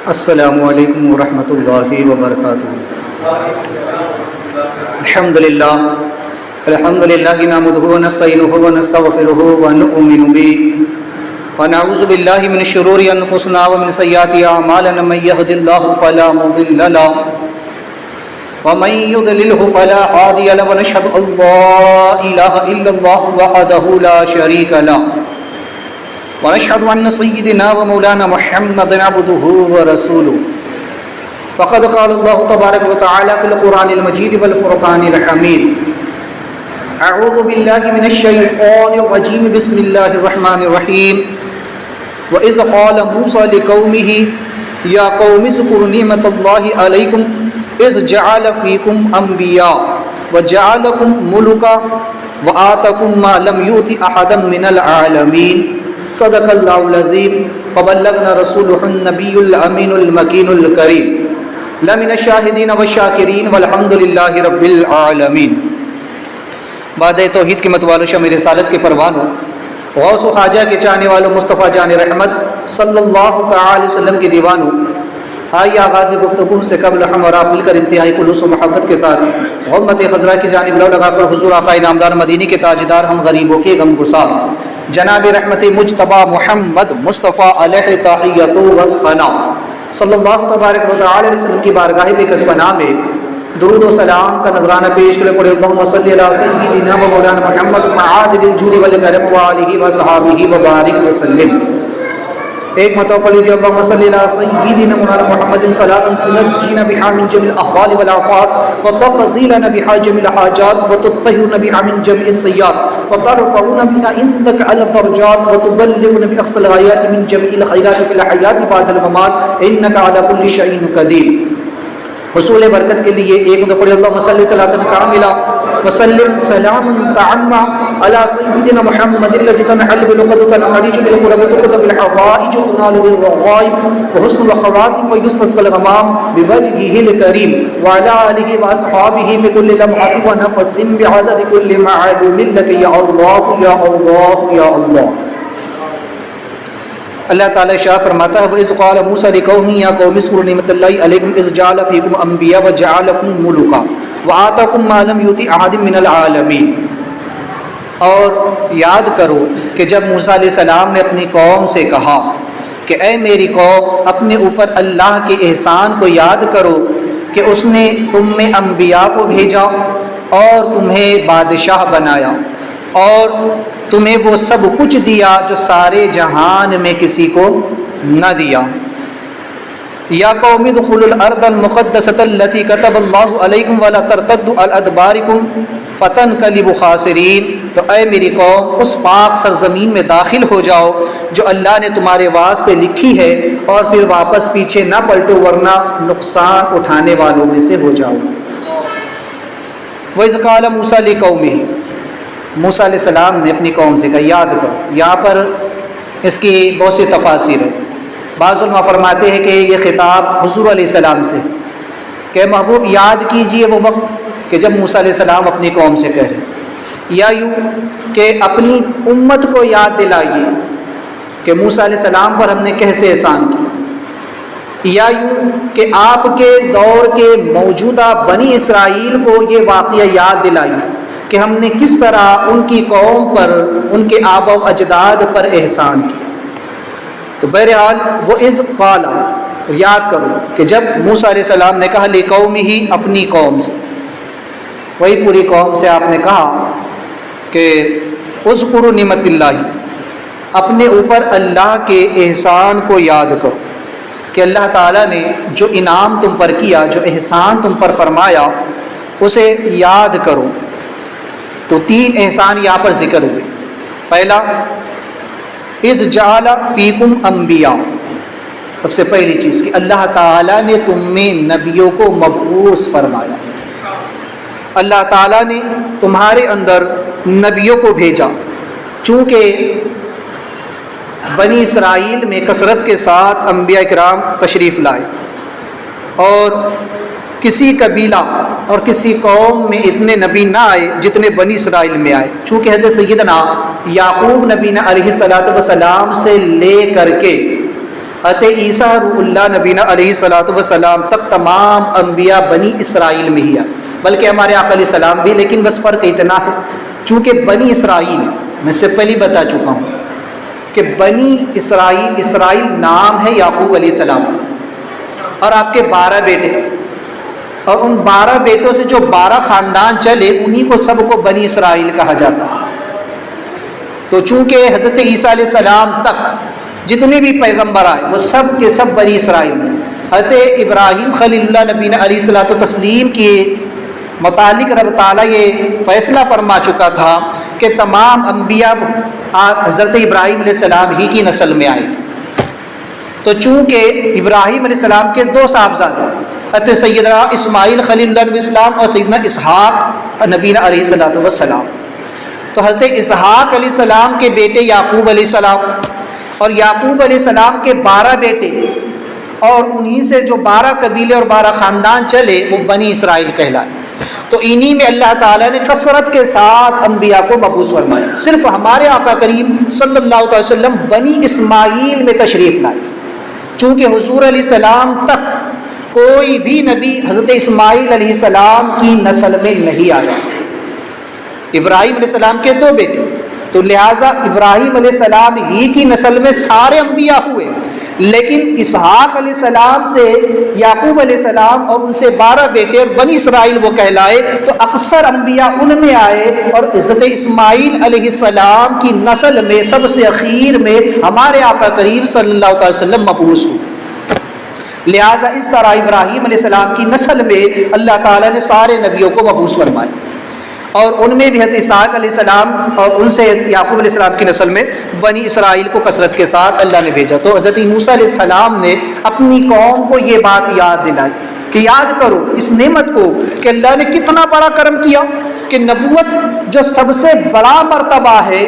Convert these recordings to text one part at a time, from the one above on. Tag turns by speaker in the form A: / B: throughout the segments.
A: السلام علیکم ورحمۃ اللہ وبرکاتہ۔ الحمد للہ نحمدہ ونستعینہ ونستغفرہ ونؤمن بہ ونعوذ باللہ من شرور انفسنا ومن سیئات اعمالنا، من یہد اللہ فلا مضل له ومن يضلل فلا هادي له، ونشهد ان لا اله الا الله وحده لا شريك له، ونشهد أن سيدنا ومولانا محمد عبده ورسوله، فقد قال الله تبارك وتعالى في القرآن المجيد والفرقان الحميد: أعوذ بالله من الشيطان الرجيم، بسم الله الرحمن الرحيم. وإذ قال موسى لقومه يا قوم اذكروا نعمة الله عليكم إذ جعل فيكم أنبياء وجعلكم ملكا وآتاكم ما لم يؤت أحدا من العالمين. صدق اللہ العظیم وبلغنا رسولہ النبی الامین المکین الکریم، لمن الشاہدین والشاکرین والحمد للہ رب العالمین. بعد توحید کی مت والو شمع رسالت کے پروانوں، غوث و خواجہ کے چاہنے والوں، مصطفیٰ جان رحمت صلی اللہ تعالی وسلم کے دیوانوں، آئیے آغاز گفتگو سے قبل ہم اور آپ مل کر انتہائی خلوص و محبت کے ساتھ غمت خضرا کی جانب لو لگا کر حضور آقا نامدار مدینی کے تاجدار، ہم غریبوں کے غم گسار جناب رحمت مجتبی محمد مصطفیٰ علیہ تحیۃ و ثنا صلی اللہ تبارک و تعالی وسلم کی بارگاہ بکس پناہ میں درود و سلام کا نذرانہ پیش کرے پڑے اللہم صلی علی سیدنا و مولانا محمد معادل الجود والکرم وآلہ وصحابہ وبارک وسلم. ایک مرتبہ پڑھ لیجیے اللہم صلی علی سیدنا مولانا محمد صلاۃ تنجینا بہا من جمیع الاحوال والآفات وتقضی لنا بہا جمیع الحاجات وتطہرنا بہا من جمیع السیئات وترفعنا بها عندك على الدرجات وتبلغنا بأقصى الغايات من جميع الخيرات في الحياة بعد الممات إنك على كل شيء قدير. حصول برکت کے لیے ایک مرتبہ پڑھی اللہم صلی صلاۃ کاملہ وسلم سلاما تعما على سيدنا محمد الذي تنحل بالعقد الحريج بالقرب وتقضى بالحوائج ونال بالرغائب وحسن الخواتم ويستسقى الغمام بوجهه الكريم وعلى آله وأصحابه في كل لمحة ونفس بعدد كل معلوم لك يا الله يا الله يا الله. اللہ تعالیٰ شاہ فرماتا ہے وَإِذْ قَالَ مُوسَىٰ لِقَوْمِهِ يَا قَوْمِ اذْكُرُوا نِعْمَةَ اللَّهِ عَلَيْكُمْ إِذْ جَعَلَ فِيكُمْ أَنْبِيَاءَ وَجَعَلَكُمْ مُلُوكًا وَآتَاكُمْ مَا لَمْ يُؤْتِ أَحَدٍ مِّنَ الْعَالَمِينَ. اور یاد کرو کہ جب موسیٰ علیہ السلام نے اپنی قوم سے کہا کہ اے میری قوم، اپنے اوپر اللہ کے احسان کو یاد کرو کہ اس نے تم میں انبیاء کو بھیجا اور تمہیں بادشاہ بنایا اور تمہیں وہ سب کچھ دیا جو سارے جہان میں کسی کو نہ دیا. یا قوم ادخلوا الارض المقدسۃ التي كتب اللہ علیکم ولا ترتدوا على ادبارکم فتنقلبوا خاسرین. تو اے میری قوم، اس پاک سرزمین میں داخل ہو جاؤ جو اللہ نے تمہارے واسطے لکھی ہے اور پھر واپس پیچھے نہ پلٹو ورنہ نقصان اٹھانے والوں میں سے ہو جاؤ. وَإِذْ قَالَ مُوسَىٰ لِقَوْمِهِ، موسیٰ علیہ السلام نے اپنی قوم سے کہا یاد کرو. یہاں پر اس کی بہت سی تفاسیر ہے. بعض علماء فرماتے ہیں کہ یہ خطاب حضور علیہ السلام سے کہ محبوب یاد کیجئے وہ وقت کہ جب موسیٰ علیہ السلام اپنی قوم سے کہہ رہے، یا یوں کہ اپنی امت کو یاد دلائیے کہ موسیٰ علیہ السلام پر ہم نے کیسے احسان کیا، یا یوں کہ آپ کے دور کے موجودہ بنی اسرائیل کو یہ واقعہ یاد دلائیے کہ ہم نے کس طرح ان کی قوم پر، ان کے آباء و اجداد پر احسان کیا. تو بہرحال وہ اذ قال، یاد کرو کہ جب موسیٰ علیہ السلام نے کہا لقومہ، اپنی قوم سے، وہی پوری قوم سے آپ نے کہا کہ اذکروا نعمت اللہ، اپنے اوپر اللہ کے احسان کو یاد کرو کہ اللہ تعالیٰ نے جو انعام تم پر کیا، جو احسان تم پر فرمایا، اسے یاد کرو. تو تین احسان یہاں پر ذکر ہوئے. پہلا اذ جعل فیکم انبیاء، سب سے پہلی چیز کہ اللہ تعالیٰ نے تم میں نبیوں کو مبعوث فرمایا. اللہ تعالیٰ نے تمہارے اندر نبیوں کو بھیجا. چونکہ بنی اسرائیل میں کثرت کے ساتھ انبیاء کرام تشریف لائے اور کسی قبیلہ اور کسی قوم میں اتنے نبی نہ آئے جتنے بنی اسرائیل میں آئے. چونکہ حضرت سیدنا یعقوب نبی نے علیہ الصلوۃ والسلام سے لے کر کے حضرت عیسیٰ روح اللہ نبینا علیہ الصلوۃ والسلام تک تمام انبیاء بنی اسرائیل میں ہی آئے، بلکہ ہمارے آقا علیہ السلام بھی، لیکن بس فرق اتنا ہے چونکہ بنی اسرائیل، میں سے پہلے بتا چکا ہوں کہ بنی اسرائیل نام ہے یعقوب علیہ السلام اور آپ کے 12 بیٹے، اور ان 12 بیٹوں سے جو 12 خاندان چلے انہی کو سب کو بنی اسرائیل کہا جاتا ہے۔ تو چونکہ حضرت عیسیٰ علیہ السلام تک جتنے بھی پیغمبر آئے وہ سب کے سب بنی اسرائیل میں۔ حضرت ابراہیم خلیل اللہ نبی علیہ الصلوۃ والتسلیم کے متعلق رب تعالیٰ یہ فیصلہ فرما چکا تھا کہ تمام انبیاء حضرت ابراہیم علیہ السلام ہی کی نسل میں آئے۔ تو چونکہ ابراہیم علیہ السلام کے 2 صاحبزادے حضرت سیدنا اسماعیل خلیل اللہ علیہ السلام اور سیدنا اسحاق نبی علیہ الصلوۃ والسلام، تو حضرت اسحاق علیہ السلام کے بیٹے یعقوب علیہ السلام، اور یعقوب علیہ السلام کے 12 بیٹے، اور انہی سے جو 12 قبیلے اور 12 خاندان چلے وہ بنی اسرائیل کہلائے۔ تو انہی میں اللہ تعالیٰ نے کثرت کے ساتھ انبیاء کو مبعوث فرمایا۔ صرف ہمارے آقا کریم صلی اللہ علیہ وسلم بنی اسماعیل میں تشریف لائے، چونکہ حضور علیہ السلام تک کوئی بھی نبی حضرت اسماعیل علیہ السلام کی نسل میں نہیں آیا۔ ابراہیم علیہ السلام کے 2 بیٹے، تو لہٰذا ابراہیم علیہ السلام ہی کی نسل میں سارے انبیاء ہوئے، لیکن اسحاق علیہ السلام سے یعقوب علیہ السلام اور ان سے 12 بیٹے اور بنی اسرائیل وہ کہلائے، تو اکثر انبیاء ان میں آئے، اور حضرت اسماعیل علیہ السلام کی نسل میں سب سے اخیر میں ہمارے آقا کریم صلی اللہ علیہ وسلم مبعوث ہوئے۔ لہٰذا اس طرح ابراہیم علیہ السلام کی نسل میں اللہ تعالیٰ نے سارے نبیوں کو مبعوث فرمائے، اور ان میں بھی حضرت اسحاق علیہ السلام اور ان سے یعقوب علیہ السلام کی نسل میں بنی اسرائیل کو کثرت کے ساتھ اللہ نے بھیجا۔ تو حضرت موسیٰ علیہ السلام نے اپنی قوم کو یہ بات یاد دلائی کہ یاد کرو اس نعمت کو کہ اللہ نے کتنا بڑا کرم کیا کہ نبوت جو سب سے بڑا مرتبہ ہے،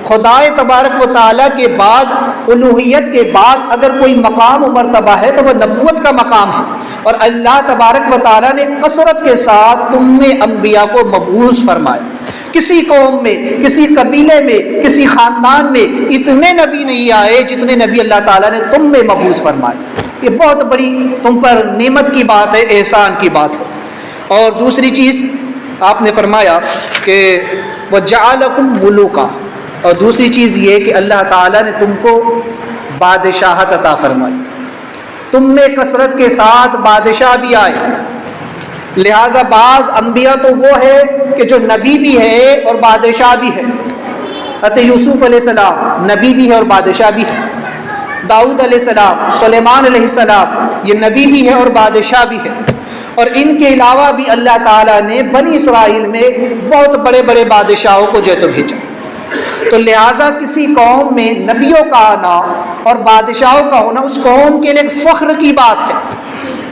A: خدائے تبارک و تعالیٰ کے بعد، الوہیت کے بعد اگر کوئی مقام و مرتبہ ہے تو وہ نبوت کا مقام ہے، اور اللہ تبارک و تعالیٰ نے کثرت کے ساتھ تم میں انبیاء کو مبعوث فرمایا۔ کسی قوم میں، کسی قبیلے میں، کسی خاندان میں اتنے نبی نہیں آئے جتنے نبی اللہ تعالیٰ نے تم میں مبعوث فرمائے۔ یہ بہت بڑی تم پر نعمت کی بات ہے، احسان کی بات ہے۔ اور دوسری چیز آپ نے فرمایا کہ وَجَعَلَكُمْ مُلُوكًا، اور دوسری چیز یہ کہ اللہ تعالیٰ نے تم کو بادشاہت عطا فرمائی، تم میں کثرت کے ساتھ بادشاہ بھی آئے۔ لہٰذا بعض انبیاء تو وہ ہے کہ جو نبی بھی ہے اور بادشاہ بھی ہے۔ حضرت یوسف علیہ السلام نبی بھی ہے اور بادشاہ بھی ہے، داؤد علیہ السلام، سلیمان علیہ السلام یہ نبی بھی ہے اور بادشاہ بھی ہے، اور ان کے علاوہ بھی اللہ تعالیٰ نے بنی اسرائیل میں بہت بڑے بڑے بادشاہوں کو جو تو بھیجا۔ تو لہٰذا کسی قوم میں نبیوں کا آنا اور بادشاہوں کا ہونا اس قوم کے لیے ایک فخر کی بات ہے،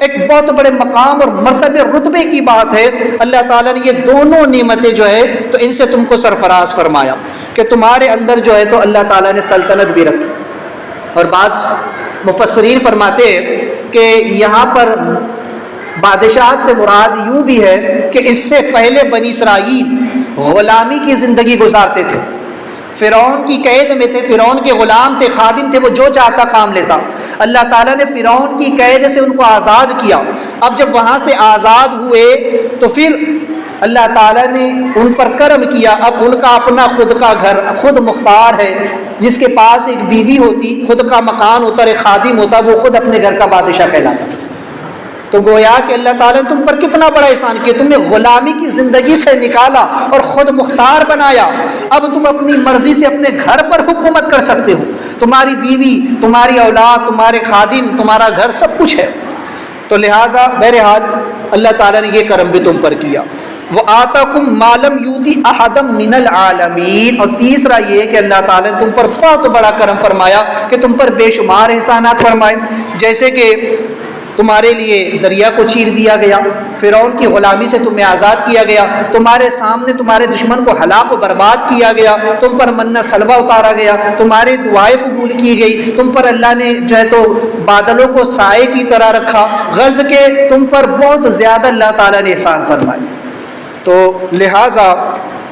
A: ایک بہت بڑے مقام اور مرتبے رتبے کی بات ہے۔ اللہ تعالیٰ نے یہ دونوں نعمتیں جو ہے تو ان سے تم کو سرفراز فرمایا کہ تمہارے اندر جو ہے تو اللہ تعالیٰ نے سلطنت بھی رکھی۔ اور بعض مفسرین فرماتے ہیں کہ یہاں پر بادشاہت سے مراد یوں بھی ہے کہ اس سے پہلے بنی اسرائیل غلامی کی زندگی گزارتے تھے، فرعون کی قید میں تھے، فرعون کے غلام تھے، خادم تھے، وہ جو چاہتا کام لیتا۔ اللہ تعالیٰ نے فرعون کی قید سے ان کو آزاد کیا۔ اب جب وہاں سے آزاد ہوئے تو پھر اللہ تعالیٰ نے ان پر کرم کیا، اب ان کا اپنا خود کا گھر، خود مختار ہے، جس کے پاس ایک بیوی ہوتی، خود کا مکان ہوتا، ایک خادم ہوتا، وہ خود اپنے گھر کا بادشاہ کہلاتا۔ تو گویا کہ اللہ تعالیٰ نے تم پر کتنا بڑا احسان کیا، تمہیں غلامی کی زندگی سے نکالا اور خود مختار بنایا۔ اب تم اپنی مرضی سے اپنے گھر پر حکومت کر سکتے ہو، تمہاری بیوی، تمہاری اولاد، تمہارے خادم، تمہارا گھر، سب کچھ ہے۔ تو لہٰذا بہرحال اللہ تعالیٰ نے یہ کرم بھی تم پر کیا۔ وَآتَاكُم مَّا لَمْ يُؤْتِ أَحَدًا مِّنَ الْعَالَمِينَ، اور تیسرا یہ کہ اللہ تعالیٰ نے تم پر بہت بڑا کرم فرمایا کہ تم پر بے شمار احسانات فرمائے، جیسے کہ تمہارے لیے دریا کو چیر دیا گیا، فرعون کی غلامی سے تمہیں آزاد کیا گیا، تمہارے سامنے تمہارے دشمن کو ہلاک و برباد کیا گیا، تم پر منہ سلوہ اتارا گیا، تمہاری دعائیں قبول کی گئی، تم پر اللہ نے جو ہے تو بادلوں کو سائے کی طرح رکھا، غرض کہ تم پر بہت زیادہ اللہ تعالیٰ نے احسان فرمائے۔ تو لہٰذا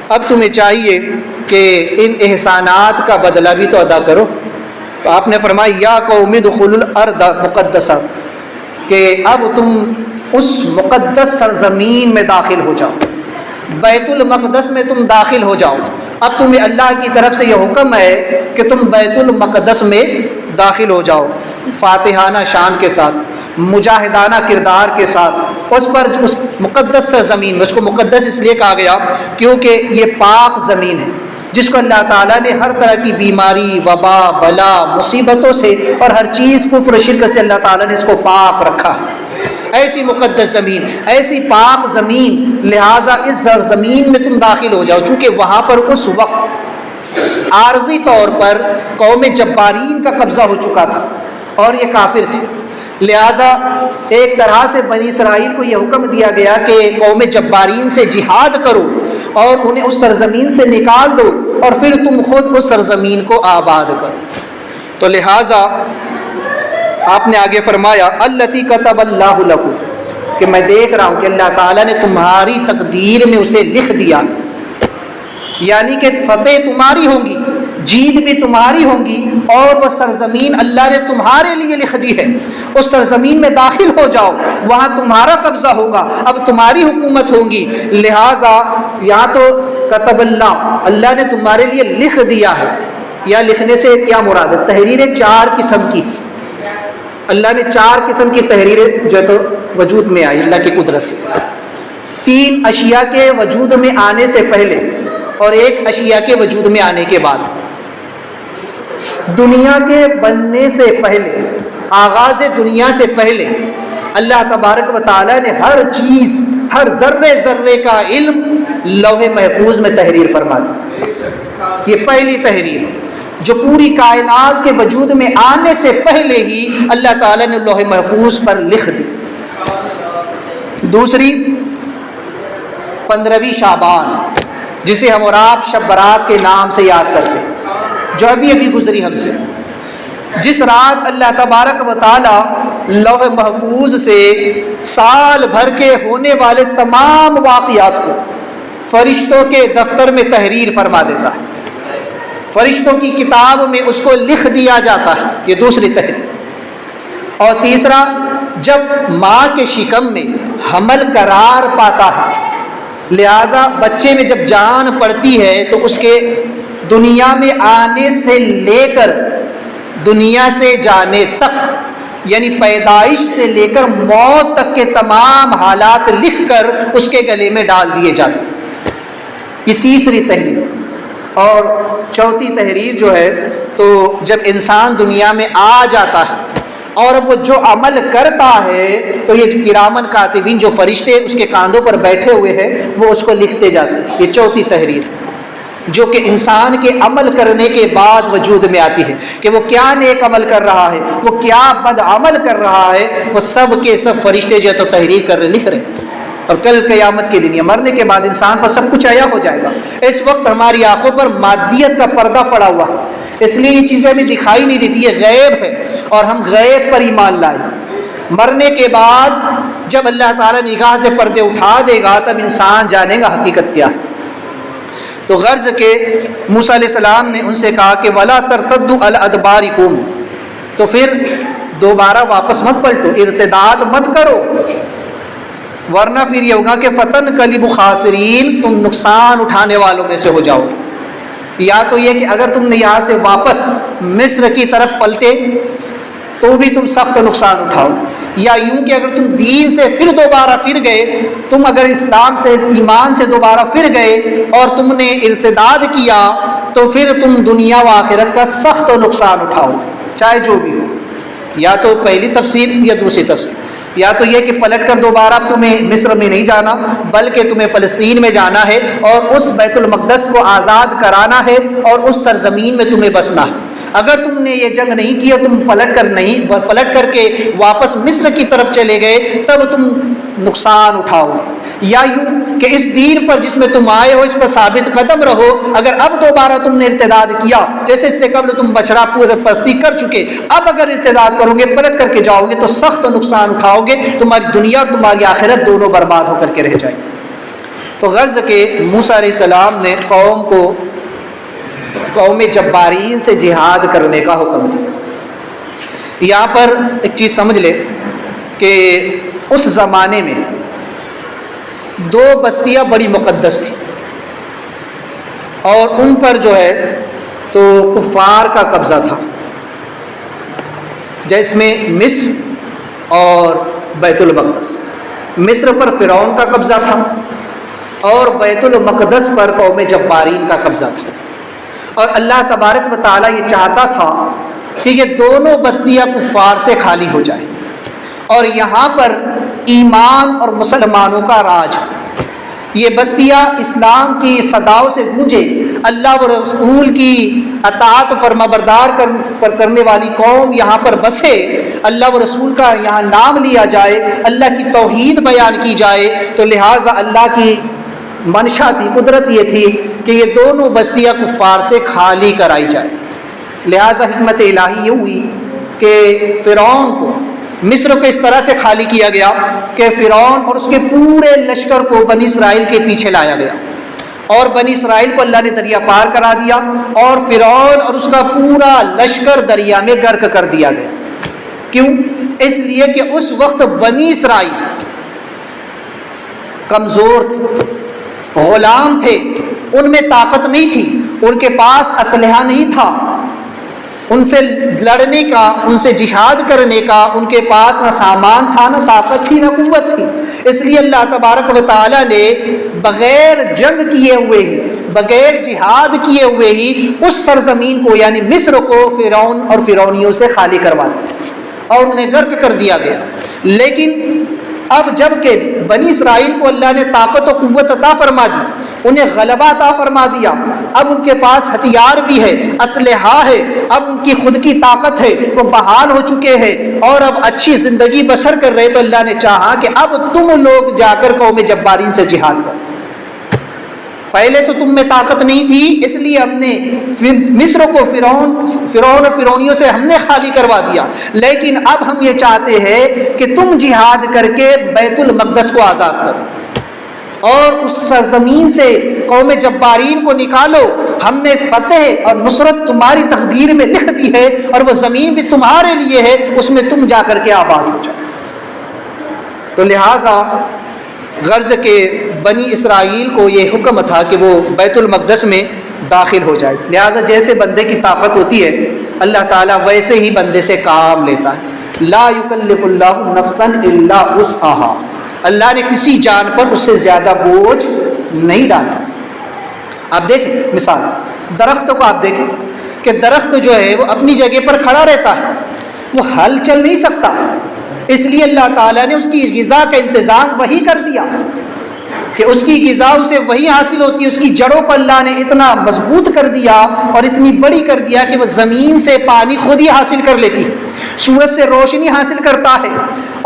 A: اب تمہیں چاہیے کہ ان احسانات کا بدلہ بھی تو ادا کرو۔ تو آپ نے فرمایا یا قوم ادخلوا الارض مقدسہ، کہ اب تم اس مقدس سرزمین میں داخل ہو جاؤ، بیت المقدس میں تم داخل ہو جاؤ۔ اب تمہیں اللہ کی طرف سے یہ حکم ہے کہ تم بیت المقدس میں داخل ہو جاؤ، فاتحانہ شان کے ساتھ، مجاہدانہ کردار کے ساتھ اس پر، اس مقدس سرزمین میں۔ اس کو مقدس اس لیے کہا گیا کیونکہ یہ پاک زمین ہے جس کو اللہ تعالیٰ نے ہر طرح کی بیماری، وبا، بلا، مصیبتوں سے اور ہر چیز کفر و شرک سے اللہ تعالیٰ نے اس کو پاک رکھا۔ ایسی مقدس زمین، ایسی پاک زمین، لہٰذا اس زمین میں تم داخل ہو جاؤ، چونکہ وہاں پر اس وقت عارضی طور پر قوم جبارین کا قبضہ ہو چکا تھا اور یہ کافر تھے، لہٰذا ایک طرح سے بنی اسرائیل کو یہ حکم دیا گیا کہ قوم جبارین سے جہاد کرو اور انہیں اس سرزمین سے نکال دو اور پھر تم خود اس سرزمین کو آباد کرو۔ تو لہٰذا آپ نے آگے فرمایا التی کتب اللہ لکم، کہ میں دیکھ رہا ہوں کہ اللہ تعالیٰ نے تمہاری تقدیر میں اسے لکھ دیا، یعنی کہ فتح تمہاری ہوں گی، جیت بھی تمہاری ہوں گی، اور وہ سرزمین اللہ نے تمہارے لیے لکھ دی ہے۔ اس سرزمین میں داخل ہو جاؤ، وہاں تمہارا قبضہ ہوگا، اب تمہاری حکومت ہوگی۔ لہٰذا یا تو کتب اللہ، اللہ نے تمہارے لیے لکھ دیا ہے، یا لکھنے سے کیا مراد ہے؟ تحریریں چار قسم کی، اللہ نے چار قسم کی تحریریں جو تو وجود میں آئی اللہ کی قدرت سے، 3 اشیاء کے وجود میں آنے سے پہلے اور 1 اشیاء کے وجود میں آنے کے بعد۔ دنیا کے بننے سے پہلے، آغاز دنیا سے پہلے اللہ تبارک و تعالیٰ نے ہر چیز، ہر ذرے ذرے کا علم لوح محفوظ میں تحریر فرما دی۔ یہ پہلی تحریر جو پوری کائنات کے وجود میں آنے سے پہلے ہی اللہ تعالیٰ نے لوح محفوظ پر لکھ دی۔ دوسری 15ویں شعبان، جسے ہم اور آپ شب برات کے نام سے یاد کرتے ہیں، جو ابھی ابھی گزری ہم سے، جس رات اللہ تبارک و تعالیٰ لوح محفوظ سے سال بھر کے ہونے والے تمام واقعات کو فرشتوں کے دفتر میں تحریر فرما دیتا ہے، فرشتوں کی کتاب میں اس کو لکھ دیا جاتا ہے، یہ دوسری تحریر۔ اور تیسرا، جب ماں کے شکم میں حمل قرار پاتا ہے، لہذا بچے میں جب جان پڑتی ہے تو اس کے دنیا میں آنے سے لے کر دنیا سے جانے تک، یعنی پیدائش سے لے کر موت تک کے تمام حالات لکھ کر اس کے گلے میں ڈال دیے جاتے ہیں۔ یہ تیسری تحریر۔ اور چوتھی تحریر جو ہے، تو جب انسان دنیا میں آ جاتا ہے اور اب وہ جو عمل کرتا ہے تو یہ کرامن کاتبین جو فرشتے اس کے کاندھوں پر بیٹھے ہوئے ہیں وہ اس کو لکھتے جاتے ہیں۔ یہ چوتھی تحریر جو کہ انسان کے عمل کرنے کے بعد وجود میں آتی ہے، کہ وہ کیا نیک عمل کر رہا ہے، وہ کیا بد عمل کر رہا ہے، وہ سب کے سب فرشتے جو ہے تو تحریر کر رہے، لکھ رہے ہیں۔ اور کل قیامت کے دن یا مرنے کے بعد انسان پر سب کچھ عیاں ہو جائے گا۔ اس وقت ہماری آنکھوں پر مادیت کا پردہ پڑا ہوا ہے، اس لیے یہ چیزیں ہمیں دکھائی نہیں دیتی، یہ غیب ہے اور ہم غیب پر ایمان لائیں۔ مرنے کے بعد جب اللہ تعالیٰ نگاہ سے پردے اٹھا دے گا تب انسان جانے گا حقیقت کیا ہے۔ تو غرض کہ موسیٰ علیہ السلام نے ان سے کہا کہ وَلَا تَرْتَدُّوا عَلَىٰ أَدْبَارِكُمْ، تو پھر دوبارہ واپس مت پلٹو، ارتداد مت کرو، ورنہ پھر یہ ہوگا کہ فَتَنْقَلِبُ خَاسِرِينَ، تم نقصان اٹھانے والوں میں سے ہو جاؤ۔ یا تو یہ کہ اگر تم نے یہاں سے واپس مصر کی طرف پلٹے تو بھی تم سخت نقصان اٹھاؤ، یا یوں کہ اگر تم دین سے پھر دوبارہ پھر گئے، تم اگر اسلام سے ایمان سے دوبارہ پھر گئے اور تم نے ارتداد کیا تو پھر تم دنیا و آخرت کا سخت نقصان اٹھاؤ، چاہے جو بھی ہو۔ یا تو پہلی تفسیر یا دوسری تفسیر، یا تو یہ کہ پلٹ کر دوبارہ تمہیں مصر میں نہیں جانا بلکہ تمہیں فلسطین میں جانا ہے اور اس بیت المقدس کو آزاد کرانا ہے اور اس سرزمین میں تمہیں بسنا ہے۔ اگر تم نے یہ جنگ نہیں کیا، تم پلٹ کر کے واپس مصر کی طرف چلے گئے، تب تم نقصان اٹھاؤ۔ یا یوں کہ اس دین پر جس میں تم آئے ہو اس پر ثابت قدم رہو، اگر اب دوبارہ تم نے ارتداد کیا، جیسے اس سے قبل تم بچڑا پرستی کر چکے، اب اگر ارتداد کرو گے، پلٹ کر کے جاؤ گے تو سخت نقصان اٹھاؤ گے، تمہاری دنیا اور تمہاری آخرت دونوں برباد ہو کر کے رہ جائیں۔ تو غرض کہ موسیٰ علیہ السلام نے قوم کو قوم جبارین سے جہاد کرنے کا حکم دیا۔ یہاں پر ایک چیز سمجھ لے کہ اس زمانے میں دو بستیاں بڑی مقدس تھیں اور ان پر جو ہے تو کفار کا قبضہ تھا، جس میں مصر اور بیت المقدس۔ مصر پر فرعون کا قبضہ تھا اور بیت المقدس پر قوم جبارین کا قبضہ تھا، اور اللہ تبارک و تعالیٰ یہ چاہتا تھا کہ یہ دونوں بستیاں کفار سے خالی ہو جائیں اور یہاں پر ایمان اور مسلمانوں کا راج، یہ بستیاں اسلام کی صداؤں سے گونجے، اللہ و رسول کی اطاعت فرمانبردار کرنے والی قوم یہاں پر بسے، اللہ و رسول کا یہاں نام لیا جائے، اللہ کی توحید بیان کی جائے۔ تو لہٰذا اللہ کی منشا تھی، قدرت یہ تھی کہ یہ دونوں بستیاں کفار سے خالی کرائی جائے۔ لہٰذا حکمت الہی یہ ہوئی کہ فرعون کو مصر کو اس طرح سے خالی کیا گیا کہ فرعون اور اس کے پورے لشکر کو بنی اسرائیل کے پیچھے لایا گیا، اور بنی اسرائیل کو اللہ نے دریا پار کرا دیا، اور فرعون اور اس کا پورا لشکر دریا میں غرق کر دیا گیا۔ کیوں؟ اس لیے کہ اس وقت بنی اسرائیل کمزور تھے، غلام تھے، ان میں طاقت نہیں تھی، ان کے پاس اسلحہ نہیں تھا، ان سے لڑنے کا، ان سے جہاد کرنے کا ان کے پاس نہ سامان تھا، نہ طاقت تھی، نہ قوت تھی۔ اس لیے اللہ تبارک و تعالیٰ نے بغیر جنگ کیے ہوئے ہی، بغیر جہاد کیے ہوئے ہی اس سرزمین کو یعنی مصر کو فرعون اور فرعونیوں سے خالی کروا دیا اور انہیں غرق کر دیا گیا۔ لیکن اب جب کہ بنی اسرائیل کو اللہ نے طاقت و قوت عطا فرما دی، انہیں غلبہ عطا فرما دیا، اب ان کے پاس ہتھیار بھی ہے، اسلحہ ہے، اب ان کی خود کی طاقت ہے، وہ بحال ہو چکے ہیں اور اب اچھی زندگی بسر کر رہے، تو اللہ نے چاہا کہ اب تم لوگ جا کر قوم جبارین سے جہاد کرو۔ پہلے تو تم میں طاقت نہیں تھی، اس لیے ہم نے مصر کو فرعون اور فرعونیوں سے ہم نے خالی کروا دیا، لیکن اب ہم یہ چاہتے ہیں کہ تم جہاد کر کے بیت المقدس کو آزاد کرو اور اس سرزمین سے قوم جبارین کو نکالو۔ ہم نے فتح اور نصرت تمہاری تقدیر میں لکھ دی ہے اور وہ زمین بھی تمہارے لیے ہے، اس میں تم جا کر کے آباد ہو جاؤ۔ تو لہٰذا غرض کے بنی اسرائیل کو یہ حکم تھا کہ وہ بیت المقدس میں داخل ہو جائے۔ لہٰذا جیسے بندے کی طاقت ہوتی ہے اللہ تعالیٰ ویسے ہی بندے سے کام لیتا ہے۔ لا یکلف اللہ نفسا الا وسعها، اللہ نے کسی جان پر اس سے زیادہ بوجھ نہیں ڈالا۔ آپ دیکھیں مثال درخت کو، آپ دیکھیں کہ درخت جو ہے وہ اپنی جگہ پر کھڑا رہتا ہے، وہ ہل چل نہیں سکتا، اس لیے اللہ تعالیٰ نے اس کی غذا کا انتظام وہی کر دیا کہ اس کی غذا اسے وہی حاصل ہوتی ہے۔ اس کی جڑوں کو اللہ نے اتنا مضبوط کر دیا اور اتنی بڑی کر دیا کہ وہ زمین سے پانی خود ہی حاصل کر لیتی ہے، سورج سے روشنی حاصل کرتا ہے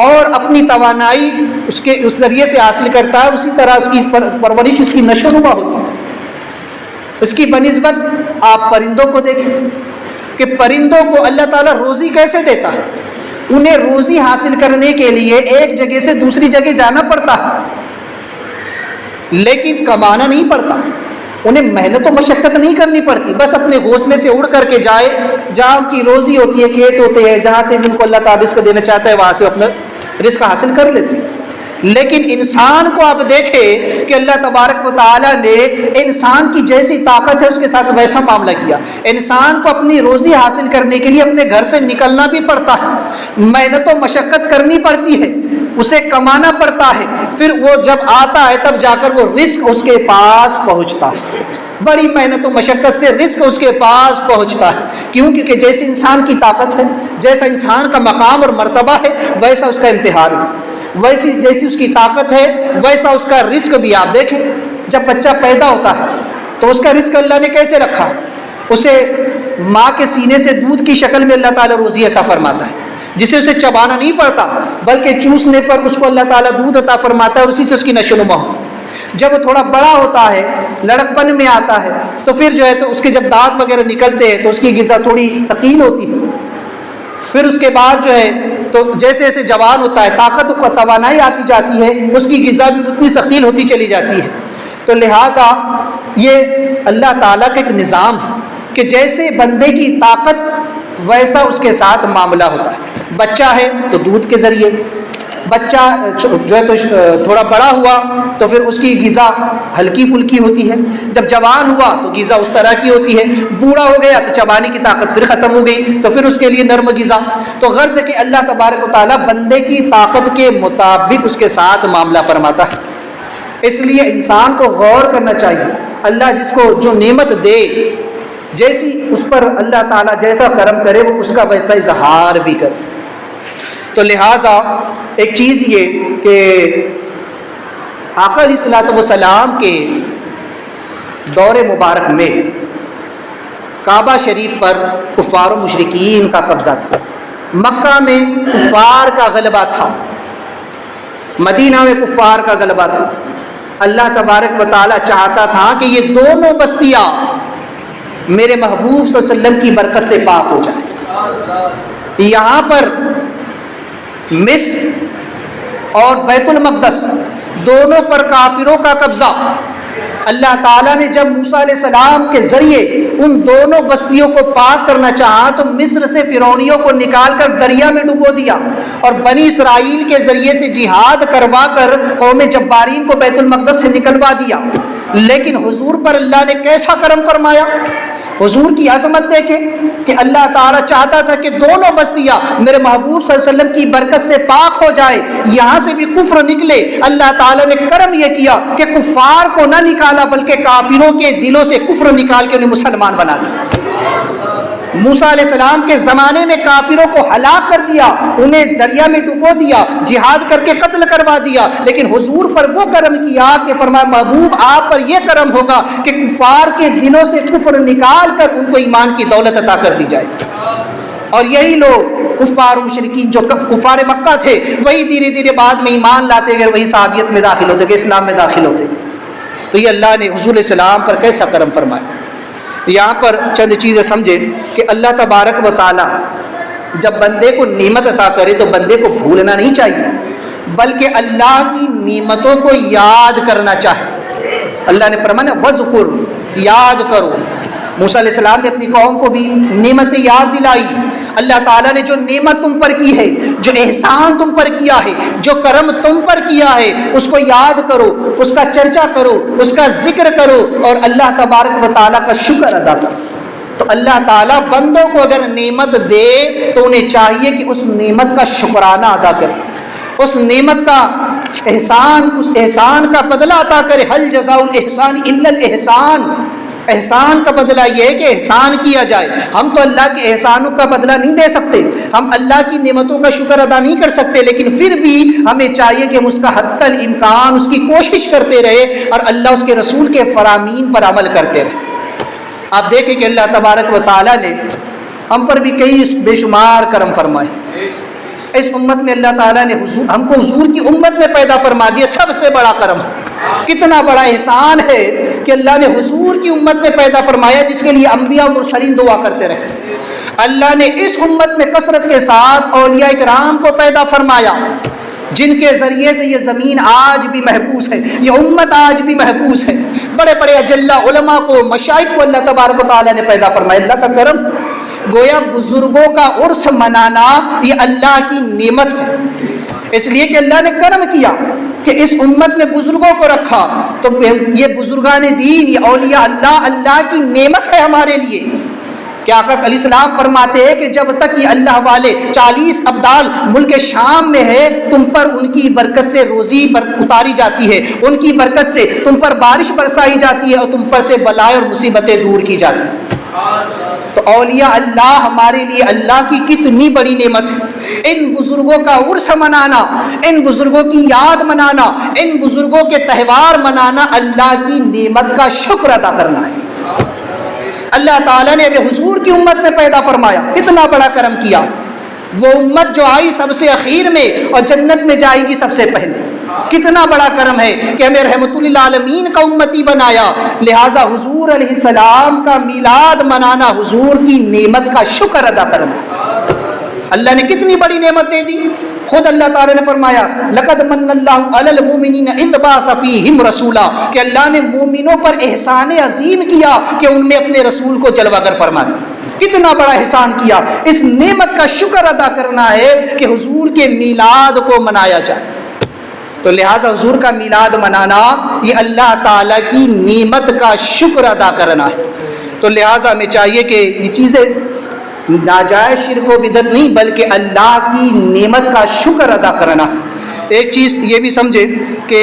A: اور اپنی توانائی اس ذریعے سے حاصل کرتا ہے۔ اسی طرح اس کی پرورش، اس کی نشو و نما ہوتی ہے۔ اس کی بنسبت آپ پرندوں کو دیکھیں کہ پرندوں کو اللہ تعالیٰ روزی کیسے دیتا ہے۔ انہیں روزی حاصل کرنے کے لیے ایک جگہ سے دوسری جگہ جانا پڑتا ہے، لیکن کمانا نہیں پڑتا، انہیں محنت و مشقت نہیں کرنی پڑتی، بس اپنے گھونسلے سے اڑ کر کے جائے، جہاں ان کی روزی ہوتی ہے، کھیت ہوتے ہیں، جہاں سے جن کو اللہ تعالیٰ رزق دینا چاہتا ہے وہاں سے اپنا رزق حاصل کر لیتے ہیں۔ لیکن انسان کو آپ دیکھیں کہ اللہ تبارک و تعالیٰ نے انسان کی جیسی طاقت ہے اس کے ساتھ ویسا معاملہ کیا۔ انسان کو اپنی روزی حاصل کرنے کے لیے اپنے گھر سے نکلنا بھی پڑتا ہے، محنت و مشقت کرنی پڑتی ہے، اسے کمانا پڑتا ہے، پھر وہ جب آتا ہے تب جا کر وہ رزق اس کے پاس پہنچتا ہے، بڑی محنت و مشقت سے رزق اس کے پاس پہنچتا ہے۔ کیوں؟ کیونکہ جیسے انسان کی طاقت ہے، جیسا انسان کا مقام اور مرتبہ ہے، ویسا اس کا امتحان ہے، جیسی اس کی طاقت ہے ویسا اس کا رزق بھی۔ آپ دیکھیں جب بچہ پیدا ہوتا ہے تو اس کا رزق اللہ نے کیسے رکھا، اسے ماں کے سینے سے دودھ کی شکل میں اللہ تعالیٰ روزی عطا فرماتا ہے، جسے اسے چبانا نہیں پڑتا بلکہ چوسنے پر اس کو اللہ تعالیٰ دودھ عطا فرماتا ہے اور اسی سے اس کی نشو و نما ہوتی ہے۔ جب وہ تھوڑا بڑا ہوتا ہے، لڑکپن میں آتا ہے، تو پھر جو ہے تو اس کے جب دانت وغیرہ نکلتے ہیں تو اس کی غذا تھوڑی ثقیل ہوتی ہے، پھر اس کے بعد جو ہے تو جیسے جیسے جوان ہوتا ہے طاقت کو توانائی آتی جاتی ہے، اس کی غذا بھی اتنی ثقیل ہوتی چلی جاتی ہے۔ تو لہٰذا یہ اللہ تعالیٰ کا ایک نظام ہے کہ جیسے بندے کی طاقت ویسا اس کے ساتھ معاملہ ہوتا ہے۔ بچہ ہے تو دودھ کے ذریعے، بچہ جو ہے تو تھوڑا بڑا ہوا تو پھر اس کی غذا ہلکی پھلکی ہوتی ہے، جب جوان ہوا تو غذا اس طرح کی ہوتی ہے، بوڑھا ہو گیا تو چبانے کی طاقت پھر ختم ہو گئی تو پھر اس کے لیے نرم غذا۔ تو غرض کہ اللہ تبارک و تعالیٰ بندے کی طاقت کے مطابق اس کے ساتھ معاملہ فرماتا ہے۔ اس لیے انسان کو غور کرنا چاہیے، اللہ جس کو جو نعمت دے، جیسی اس پر اللہ تعالیٰ جیسا کرم کرے وہ اس کا ویسا اظہار بھی کرے۔ تو لہٰذا ایک چیز یہ کہ آقا علیہ الصلوۃ والسلام کے دور مبارک میں کعبہ شریف پر کفار و مشرکین کا قبضہ تھا، مکہ میں کفار کا غلبہ تھا، مدینہ میں کفار کا غلبہ تھا۔ اللہ تبارک و تعالیٰ چاہتا تھا کہ یہ دونوں بستیاں میرے محبوب صلی اللہ علیہ وسلم کی برکت سے پاک ہو جائیں۔ یہاں پر مصر اور بیت المقدس دونوں پر کافروں کا قبضہ، اللہ تعالیٰ نے جب موسیٰ علیہ السلام کے ذریعے ان دونوں بستیوں کو پاک کرنا چاہا تو مصر سے فرعونیوں کو نکال کر دریا میں ڈبو دیا اور بنی اسرائیل کے ذریعے سے جہاد کروا کر قوم جبارین کو بیت المقدس سے نکلوا دیا۔ لیکن حضور پر اللہ نے کیسا کرم فرمایا، حضور کی عظمت دیکھیں کہ اللہ تعالیٰ چاہتا تھا کہ دونوں بستیاں میرے محبوب صلی اللہ علیہ وسلم کی برکت سے پاک ہو جائے، یہاں سے بھی کفر نکلے۔ اللہ تعالیٰ نے کرم یہ کیا کہ کفار کو نہ نکالا بلکہ کافروں کے دلوں سے کفر نکال کے انہیں مسلمان بنا دیا۔ موسیٰ علیہ السلام کے زمانے میں کافروں کو ہلاک کر دیا، انہیں دریا میں ڈبو دیا، جہاد کر کے قتل کروا دیا، لیکن حضور پر وہ کرم کیا کہ فرمایا محبوب آپ پر یہ کرم ہوگا کہ کفار کے دلوں سے کفر نکال کر ان کو ایمان کی دولت عطا کر دی جائے۔ اور یہی لوگ کفار و مشرکین جو کفار مکہ تھے وہی دھیرے دھیرے بعد میں ایمان لاتے گئے، وہی صحابیت میں داخل ہوتے گئے، اسلام میں داخل ہوتے گئے۔ تو یہ اللہ نے حضور علیہ السلام پر کیسا کرم فرمایا۔ یہاں پر چند چیزیں سمجھیں کہ اللہ تبارک و تعالیٰ جب بندے کو نعمت عطا کرے تو بندے کو بھولنا نہیں چاہیے بلکہ اللہ کی نعمتوں کو یاد کرنا چاہیے۔ اللہ نے فرمایا وذکر، یاد کرو۔ موسیٰ علیہ السلام نے اپنی قوم کو بھی نعمت یاد دلائی۔ اللہ تعالیٰ نے جو نعمت تم پر کی ہے، جو احسان تم پر کیا ہے، جو کرم تم پر کیا ہے، اس کو یاد کرو، اس کا چرچا کرو، اس کا ذکر کرو اور اللہ تبارک و تعالیٰ کا شکر ادا کرو۔ تو اللہ تعالیٰ بندوں کو اگر نعمت دے تو انہیں چاہیے کہ اس نعمت کا شکرانہ ادا کرے، اس نعمت کا احسان، اس احسان کا بدلہ عطا کرے۔ حل جزاء الاحسان الا الاحسان، احسان کا بدلہ یہ ہے کہ احسان کیا جائے۔ ہم تو اللہ کے احسانوں کا بدلہ نہیں دے سکتے، ہم اللہ کی نعمتوں کا شکر ادا نہیں کر سکتے، لیکن پھر بھی ہمیں چاہیے کہ ہم اس کا حتی الامکان اس کی کوشش کرتے رہے اور اللہ اس کے رسول کے فرامین پر عمل کرتے رہے۔ آپ دیکھیں کہ اللہ تبارک و تعالیٰ نے ہم پر بھی کئی بے شمار کرم فرمائے۔ اس امت میں اللہ تعالیٰ نے ہم کو حضور کی امت میں پیدا فرما دیا، سب سے بڑا کرم ہے۔ کتنا بڑا احسان ہے کہ اللہ نے حضور کی امت میں پیدا فرمایا جس کے لیے انبیاء و مرسلین دعا کرتے رہے۔ اللہ نے اس امت میں کثرت کے ساتھ اولیاء کرام کو پیدا فرمایا جن کے ذریعے سے یہ زمین آج بھی محفوظ ہے، یہ امت آج بھی محفوظ ہے۔ بڑے بڑے اجلہ علماء کو، مشائخ کو اللہ تبارک و تعالیٰ نے پیدا فرمایا۔ اللہ کا کرم، گویا بزرگوں کا عرس منانا یہ اللہ کی نعمت ہے، اس لیے کہ اللہ نے کرم کیا کہ اس امت میں بزرگوں کو رکھا۔ تو یہ بزرگان دین، یہ اولیاء اللہ، اللہ کی نعمت ہے ہمارے لیے۔ کہ آقا علیہ السلام فرماتے ہیں کہ جب تک یہ اللہ والے 40 ابدال ملک شام میں ہے، تم پر ان کی برکت سے روزی اتاری جاتی ہے، ان کی برکت سے تم پر بارش برسائی جاتی ہے اور تم پر سے بلائیں اور مصیبتیں دور کی جاتی ہیں۔ تو اولیاء اللہ ہمارے لیے اللہ کی کتنی بڑی نعمت ہے۔ ان بزرگوں کا عرس منانا، ان بزرگوں کی یاد منانا، ان بزرگوں کے تہوار منانا اللہ کی نعمت کا شکر ادا کرنا ہے۔ اللہ تعالیٰ نے حضور کی امت میں پیدا فرمایا، کتنا بڑا کرم کیا۔ وہ امت جو آئی سب سے اخیر میں اور جنت میں جائے گی سب سے پہلے، کتنا بڑا کرم ہے کہ ہمیں رحمت للعالمین کا امتی بنایا۔ لہٰذا حضور علیہ السلام کا میلاد منانا حضور کی نعمت کا شکر ادا کرنا۔ اللہ نے کتنی بڑی نعمت دے دی۔ خود اللہ تعالیٰ نے فرمایا لقد من اللہ علی المؤمنین اذ بعث فیہم رسولا، کہ اللہ نے مومنوں پر احسان عظیم کیا کہ ان میں اپنے رسول کو جلوہ گر فرما دیا۔ کتنا بڑا احسان کیا، اس نعمت کا شکر ادا کرنا ہے کہ حضور کے میلاد کو منایا جائے۔ تو لہٰذا حضور کا میلاد منانا یہ اللہ تعالیٰ کی نعمت کا شکر ادا کرنا ہے۔ تو لہٰذا ہمیں چاہیے کہ یہ چیزیں ناجائز شرک و بدعت نہیں بلکہ اللہ کی نعمت کا شکر ادا کرنا۔ ایک چیز یہ بھی سمجھے کہ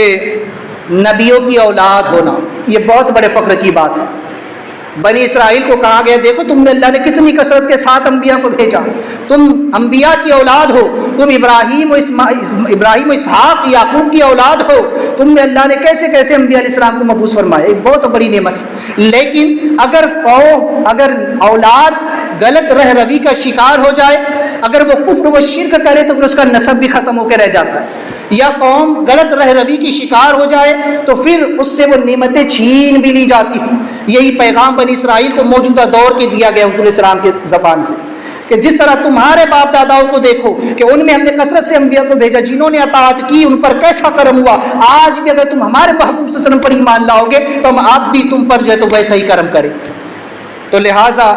A: نبیوں کی اولاد ہونا یہ بہت بڑے فخر کی بات ہے۔ بنی اسرائیل کو کہا گیا دیکھو تم نے اللہ نے کتنی کثرت کے ساتھ انبیاء کو بھیجا، تم انبیاء کی اولاد ہو، تم ابراہیم و اسحاق یعقوب کی اولاد ہو، تم نے اللہ نے کیسے کیسے انبیاء علیہ السلام کو مبعوث فرمایا، ایک بہت بڑی نعمت ہے۔ لیکن اگر اولاد غلط رہ روی کا شکار ہو جائے، اگر وہ کفر و شرک کرے تو پھر اس کا نسب بھی ختم ہو کے رہ جاتا ہے، یا قوم غلط رہ روی کی شکار ہو جائے تو پھر اس سے وہ نعمتیں چھین بھی لی جاتی ہیں۔ یہی پیغام بنی اسرائیل کو موجودہ دور کے دیا گیا حضور السلام کی زبان سے کہ جس طرح تمہارے باپ داداؤں کو دیکھو کہ ان میں ہم نے کثرت سے انبیاء کو بھیجا، جنہوں نے اطاعت کی ان پر کیسا کرم ہوا، آج بھی اگر تم ہمارے محبوب صلی اللہ علیہ وسلم پر ایمان لاؤ گے تو ہم آپ بھی تم پر جو ہے تو ویسا ہی کرم کریں۔ تو لہٰذا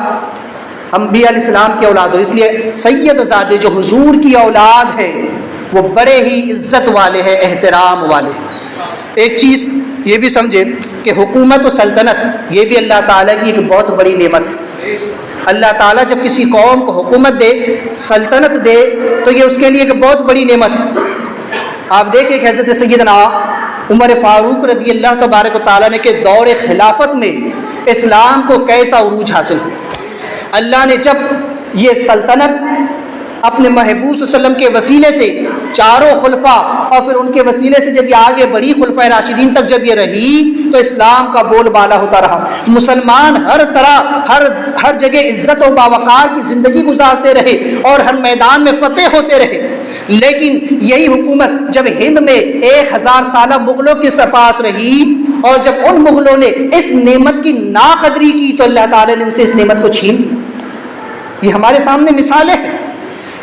A: انبیاء علیہ السلام کی اولاد ہو، اس لیے سید زادے جو حضور کی اولاد ہے وہ بڑے ہی عزت والے ہیں، احترام والے ہیں۔ ایک چیز یہ بھی سمجھے کہ حکومت و سلطنت یہ بھی اللہ تعالیٰ کی ایک بہت بڑی نعمت ہے۔ اللہ تعالیٰ جب کسی قوم کو حکومت دے، سلطنت دے تو یہ اس کے لیے ایک بہت بڑی نعمت ہے۔ آپ دیکھیں کہ حضرت سیدنا عمر فاروق رضی اللہ تبارک و تعالیٰ نے کہ دور خلافت میں اسلام کو کیسا عروج حاصل ہوا۔ اللہ نے جب یہ سلطنت اپنے محبوب صلی اللہ علیہ وسلم کے وسیلے سے چاروں خلفاء اور پھر ان کے وسیلے سے جب یہ آگے بڑی خلفاء راشدین تک جب یہ رہی تو اسلام کا بول بالا ہوتا رہا، مسلمان ہر طرح ہر جگہ عزت و باوقار کی زندگی گزارتے رہے اور ہر میدان میں فتح ہوتے رہے۔ لیکن یہی حکومت جب ہند میں 1000 سالہ مغلوں کے پاس رہی اور جب ان مغلوں نے اس نعمت کی ناقدری کی تو اللہ تعالیٰ نے ان سے اس نعمت کو چھین لی۔ یہ ہمارے سامنے مثالیں ہیں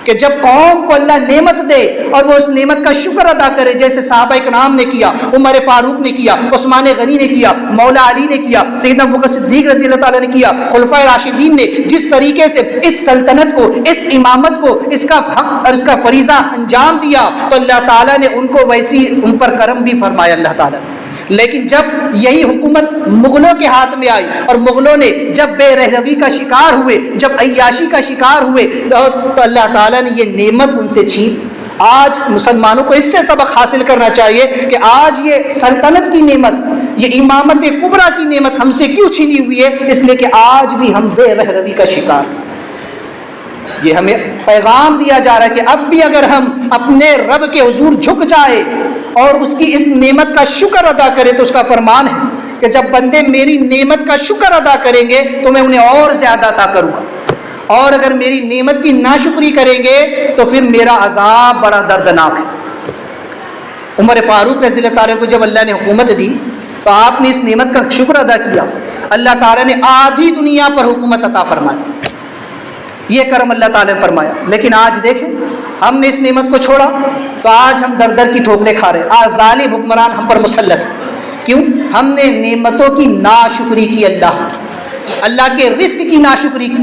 A: کہ جب قوم کو اللہ نعمت دے اور وہ اس نعمت کا شکر ادا کرے، جیسے صحابہ کرام نے کیا، عمر فاروق نے کیا، عثمان غنی نے کیا، مولا علی نے کیا، سیدنا ابوبکر صدیق رضی اللہ تعالیٰ نے کیا، خلفائے راشدین نے جس طریقے سے اس سلطنت کو، اس امامت کو، اس کا حق اور اس کا فریضہ انجام دیا تو اللہ تعالیٰ نے ان کو ویسی ان پر کرم بھی فرمایا اللہ تعالیٰ نے۔ لیکن جب یہی حکومت مغلوں کے ہاتھ میں آئی اور مغلوں نے جب بے رہروی کا شکار ہوئے، جب عیاشی کا شکار ہوئے تو اللہ تعالیٰ نے یہ نعمت ان سے چھین۔ آج مسلمانوں کو اس سے سبق حاصل کرنا چاہیے کہ آج یہ سلطنت کی نعمت، یہ امامت کبریٰ کی نعمت ہم سے کیوں چھینی ہوئی ہے؟ اس لیے کہ آج بھی ہم بے رہروی کا شکار ہیں۔ یہ ہمیں پیغام دیا جا رہا ہے کہ اب بھی اگر ہم اپنے رب کے حضور جھک جائے اور اس کی اس نعمت کا شکر ادا کریں تو اس کا فرمان ہے کہ جب بندے میری نعمت کا شکر ادا کریں گے تو میں انہیں اور زیادہ عطا کروں گا، اور اگر میری نعمت کی ناشکری کریں گے تو پھر میرا عذاب بڑا دردناک ہے۔ عمر فاروق رضی اللہ تعالیٰ کو جب اللہ نے حکومت دی تو آپ نے اس نعمت کا شکر ادا کیا، اللہ تعالیٰ نے آدھی دنیا پر حکومت عطا فرما دی، یہ کرم اللہ تعالیٰ نے فرمایا۔ لیکن آج دیکھیں ہم نے اس نعمت کو چھوڑا تو آج ہم در در کی ٹھوکریں کھا رہے ہیں، آج ظالم حکمران ہم پر مسلط ہیں۔ کیوں؟ ہم نے نعمتوں کی ناشکری کی، اللہ کے رزق کی ناشکری کی۔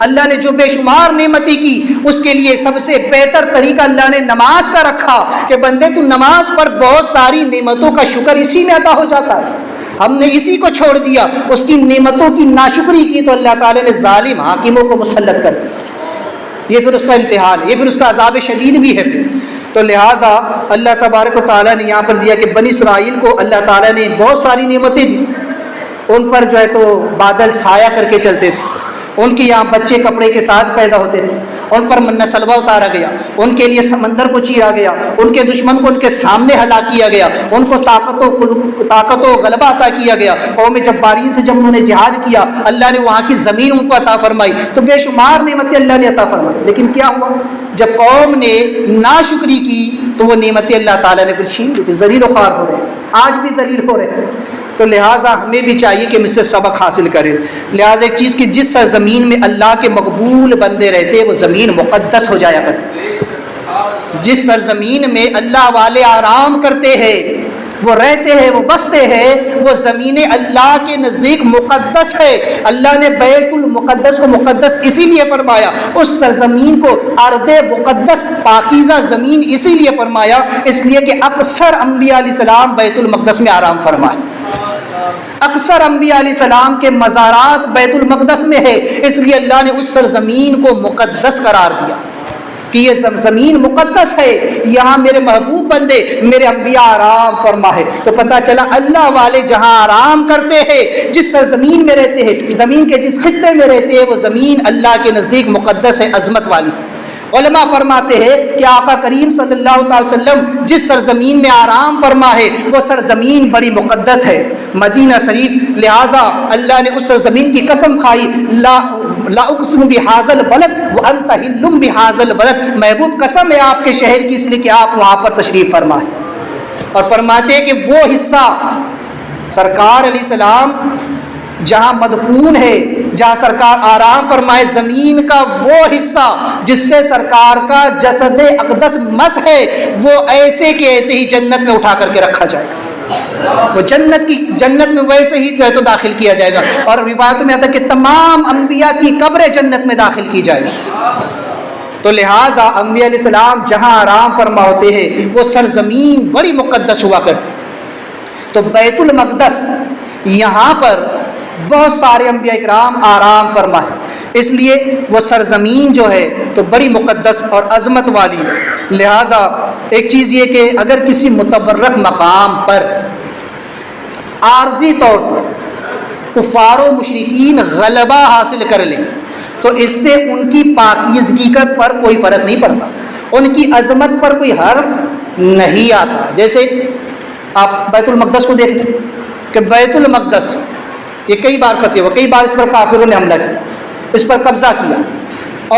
A: اللہ نے جو بے شمار نعمتیں کی اس کے لیے سب سے بہتر طریقہ اللہ نے نماز کا رکھا کہ بندے تو نماز پر بہت ساری نعمتوں کا شکر اسی میں عطا ہو جاتا ہے۔ ہم نے اسی کو چھوڑ دیا، اس کی نعمتوں کی ناشکری کی تو اللہ تعالیٰ نے ظالم حاکموں کو مسلط کر دیا۔ یہ پھر اس کا امتحان ہے، یہ پھر اس کا عذاب شدید بھی ہے پھر۔ تو لہٰذا اللہ تبارک و تعالیٰ نے یہاں پر دیا کہ بنی اسرائیل کو اللہ تعالیٰ نے بہت ساری نعمتیں دی، ان پر جو ہے تو بادل سایہ کر کے چلتے تھے، ان کے یہاں بچے کپڑے کے ساتھ پیدا ہوتے تھے، ان پر منہ سلوہ اتارا گیا، ان کے لیے سمندر کو چیرا گیا، ان کے دشمن کو ان کے سامنے ہلاک کیا گیا، ان کو طاقت و غلبہ عطا کیا گیا۔ قوم جبارین سے جب انہوں نے جہاد کیا اللہ نے وہاں کی زمین ان کو عطا فرمائی، تو بے شمار نعمتیں اللہ نے عطا فرمائی۔ لیکن کیا ہوا؟ جب قوم نے ناشکری کی تو وہ نعمتیں اللہ تعالیٰ نے پھر چھین لی، ذلیل و خوار ہو رہے ہیں، آج بھی ذلیل ہو رہے ہیں۔ تو لہٰذا ہمیں بھی چاہیے کہ ہم اس سے سبق حاصل کریں۔ لہٰذا ایک چیز کہ جس زمین میں اللہ کے مقبول بندے رہتے وہ زمین مقدس ہو جایا کرتی، جس سرزمین میں اللہ والے آرام کرتے ہیں، وہ رہتے ہیں، وہ بستے ہیں، وہ زمین اللہ کے نزدیک مقدس ہے۔ اللہ نے بیت المقدس کو مقدس اسی لیے فرمایا، اس سرزمین کو ارض مقدس پاکیزہ زمین اسی لیے فرمایا، اس لیے کہ اکثر انبیاء علیہ السلام بیت المقدس میں آرام فرمائے۔ اکثر انبیاء علیہ السلام کے مزارات بیت المقدس میں ہے، اس لیے اللہ نے اس سرزمین کو مقدس قرار دیا کہ یہ زمین مقدس ہے، یہاں میرے محبوب بندے میرے انبیاء آرام فرما ہے۔ تو پتہ چلا اللہ والے جہاں آرام کرتے ہیں، جس سرزمین میں رہتے ہیں، زمین کے جس خطے میں رہتے ہیں، وہ زمین اللہ کے نزدیک مقدس ہے، عظمت والی۔ علماء فرماتے ہیں کہ آقا کریم صلی اللہ تعالی وسلم جس سرزمین میں آرام فرما ہے وہ سرزمین بڑی مقدس ہے، مدینہ شریف، لہٰذا اللہ نے اس سرزمین کی قسم کھائی، لا اقسم بہذا البلد وانت حل بہذا البلد، محبوب قسم ہے آپ کے شہر کی، اس لیے کہ آپ وہاں پر تشریف فرما ہے۔ اور فرماتے ہیں کہ وہ حصہ سرکار علیہ السلام جہاں مدفون ہے، جہاں سرکار آرام فرمائے، زمین کا وہ حصہ جس سے سرکار کا جسد اقدس مس ہے، وہ ایسے کہ ایسے ہی جنت میں اٹھا کر کے رکھا جائے گا، وہ جنت میں ویسے ہی تو داخل کیا جائے گا۔ اور روایتوں میں آتا ہے کہ تمام انبیاء کی قبریں جنت میں داخل کی جائے گی۔ تو لہٰذا انبیاء علیہ السلام جہاں آرام فرما ہوتے ہیں وہ سرزمین بڑی مقدس ہوا کرتی۔ تو بیت المقدس یہاں پر بہت سارے انبیاء اکرام آرام فرما ہے، اس لیے وہ سرزمین جو ہے تو بڑی مقدس اور عظمت والی ہے۔ لہٰذا ایک چیز یہ کہ اگر کسی متبرک مقام پر عارضی طور پر کفار و مشرکین غلبہ حاصل کر لیں تو اس سے ان کی پاکیزگی پر کوئی فرق نہیں پڑتا، ان کی عظمت پر کوئی حرف نہیں آتا۔ جیسے آپ بیت المقدس کو دیکھ لیں کہ بیت المقدس یہ کئی بار فتح ہوا، کئی بار اس پر کافروں نے حملہ کیا، اس پر قبضہ کیا،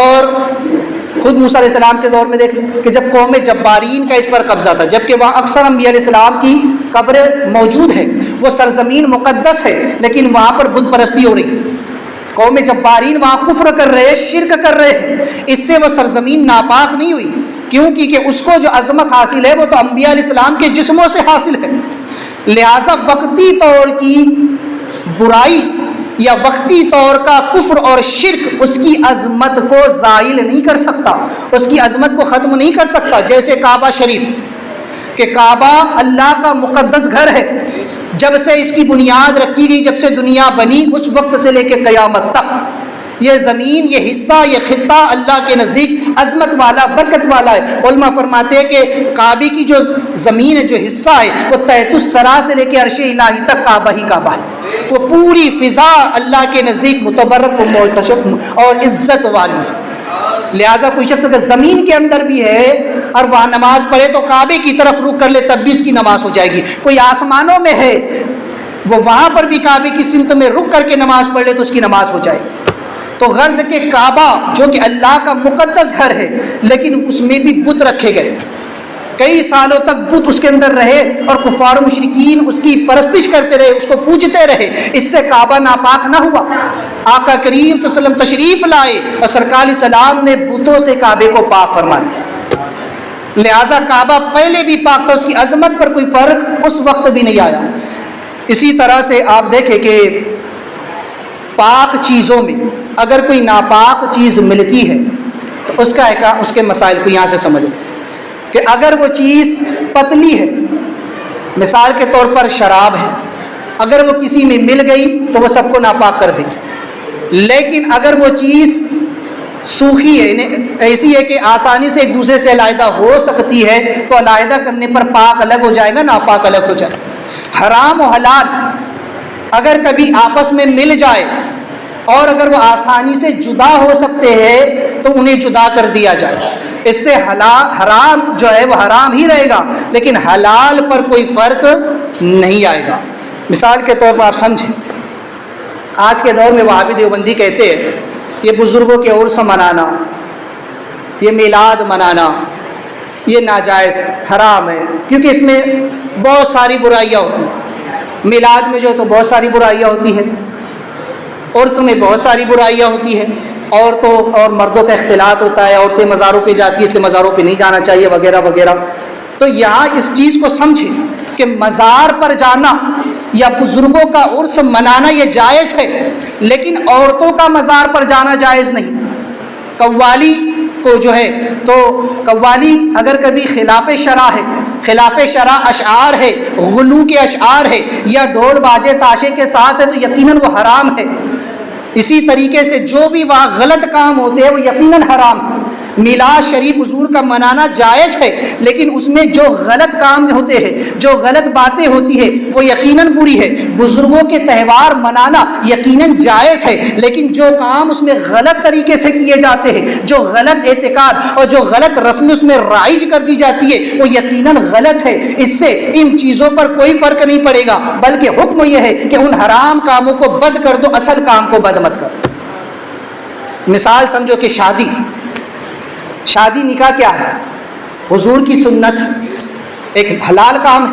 A: اور خود موسیٰ علیہ السلام کے دور میں دیکھ لیں کہ جب قوم جبارین کا اس پر قبضہ تھا، جبکہ وہاں اکثر انبیاء علیہ السلام کی قبریں موجود ہیں، وہ سرزمین مقدس ہے، لیکن وہاں پر بت پرستی ہو رہی، قوم جبارین وہاں کفر کر رہے، شرک کر رہے ہیں، اس سے وہ سرزمین ناپاک نہیں ہوئی، کیونکہ کہ اس کو جو عظمت حاصل ہے وہ تو انبیاء علیہ السلام کے جسموں سے حاصل ہے۔ لہٰذا وقتی طور کی برائی یا وقتی طور کا کفر اور شرک اس کی عظمت کو زائل نہیں کر سکتا، اس کی عظمت کو ختم نہیں کر سکتا۔ جیسے کعبہ شریف، کہ کعبہ اللہ کا مقدس گھر ہے، جب سے اس کی بنیاد رکھی گئی، جب سے دنیا بنی اس وقت سے لے کے قیامت تک یہ زمین، یہ حصہ، یہ خطہ اللہ کے نزدیک عظمت والا، برکت والا ہے۔ علماء فرماتے ہیں کہ کعبے کی جو زمین ہے، جو حصہ ہے، وہ تحت الثری سے لے کے عرش الہی تک کعبہ ہی کعبہ ہے، وہ پوری فضا اللہ کے نزدیک متبرک و محتشم اور عزت والی ہے۔ لہٰذا کوئی شخص اگر زمین کے اندر بھی ہے اور وہاں نماز پڑھے تو کعبے کی طرف رخ کر لے تب بھی اس کی نماز ہو جائے گی۔ کوئی آسمانوں میں ہے، وہ وہاں پر بھی کعبے کی سمت میں رخ کر کے نماز پڑھ لے تو اس کی نماز ہو جائے گی۔ تو غرض کہ کعبہ جو کہ اللہ کا مقدس گھر ہے، لیکن اس میں بھی بت رکھے گئے، کئی سالوں تک بت اس کے اندر رہے اور کفار و مشرکین اس کی پرستش کرتے رہے، اس کو پوجتے رہے، اس سے کعبہ ناپاک نہ ہوا۔ آقا کریم صلی اللہ علیہ وسلم تشریف لائے اور سرکار علیہ السلام نے بتوں سے کعبے کو پاک فرما دیا۔ لہٰذا کعبہ پہلے بھی پاک تھا، اس کی عظمت پر کوئی فرق اس وقت بھی نہیں آیا۔ اسی طرح سے آپ دیکھیں کہ پاک چیزوں میں اگر کوئی ناپاک چیز ملتی ہے تو اس کے مسائل کو یہاں سے سمجھیں کہ اگر وہ چیز پتلی ہے، مثال کے طور پر شراب ہے، اگر وہ کسی میں مل گئی تو وہ سب کو ناپاک کر دے گی، لیکن اگر وہ چیز سوکھی ہے، ایسی ہے کہ آسانی سے ایک دوسرے سے علیحدہ ہو سکتی ہے، تو علیحدہ کرنے پر پاک الگ ہو جائے گا، ناپاک الگ ہو جائے گا۔ حرام و حلال اگر کبھی آپس میں مل جائے اور اگر وہ آسانی سے جدا ہو سکتے ہیں تو انہیں جدا کر دیا جائے، اس سے حرام جو ہے وہ حرام ہی رہے گا، لیکن حلال پر کوئی فرق نہیں آئے گا۔ مثال کے طور پر آپ سمجھیں، آج کے دور میں وہابی دیوبندی کہتے ہیں یہ بزرگوں کے عرس منانا، یہ میلاد منانا، یہ ناجائز حرام ہے، کیونکہ اس میں بہت ساری برائیاں ہوتی ہیں۔ میلاد میں جو تو بہت ساری برائیاں ہوتی ہیں، عرس میں بہت ساری برائیاں ہوتی ہیں، عورتوں اور مردوں کا اختلاط ہوتا ہے، عورتیں مزاروں پہ جاتی ہیں اس لیے مزاروں پہ نہیں جانا چاہیے وغیرہ وغیرہ. تو یہاں اس چیز کو سمجھیں کہ مزار پر جانا یا بزرگوں کا عرس منانا یہ جائز ہے، لیکن عورتوں کا مزار پر جانا جائز نہیں. قوالی کو جو ہے تو قوالی اگر کبھی خلاف شرع ہے، خلاف شرع اشعار ہے، غلو کے اشعار ہے یا ڈھول باجے تاشے کے ساتھ ہے تو یقیناً وہ حرام ہے. اسی طریقے سے جو بھی وہاں غلط کام ہوتے ہیں وہ یقیناً حرام ہے. میلاد شریف حضور کا منانا جائز ہے، لیکن اس میں جو غلط کام ہوتے ہیں، جو غلط باتیں ہوتی ہیں وہ یقیناً بری ہے. بزرگوں کے تہوار منانا یقیناً جائز ہے، لیکن جو کام اس میں غلط طریقے سے کیے جاتے ہیں، جو غلط اعتقاد اور جو غلط رسم اس میں رائج کر دی جاتی ہے وہ یقیناً غلط ہے. اس سے ان چیزوں پر کوئی فرق نہیں پڑے گا، بلکہ حکم یہ ہے کہ ان حرام کاموں کو بد کر دو، اصل کام کو بد مت کرو. مثال سمجھو کہ شادی نکاح کیا ہے؟ حضور کی سنت ہے، ایک حلال کام ہے،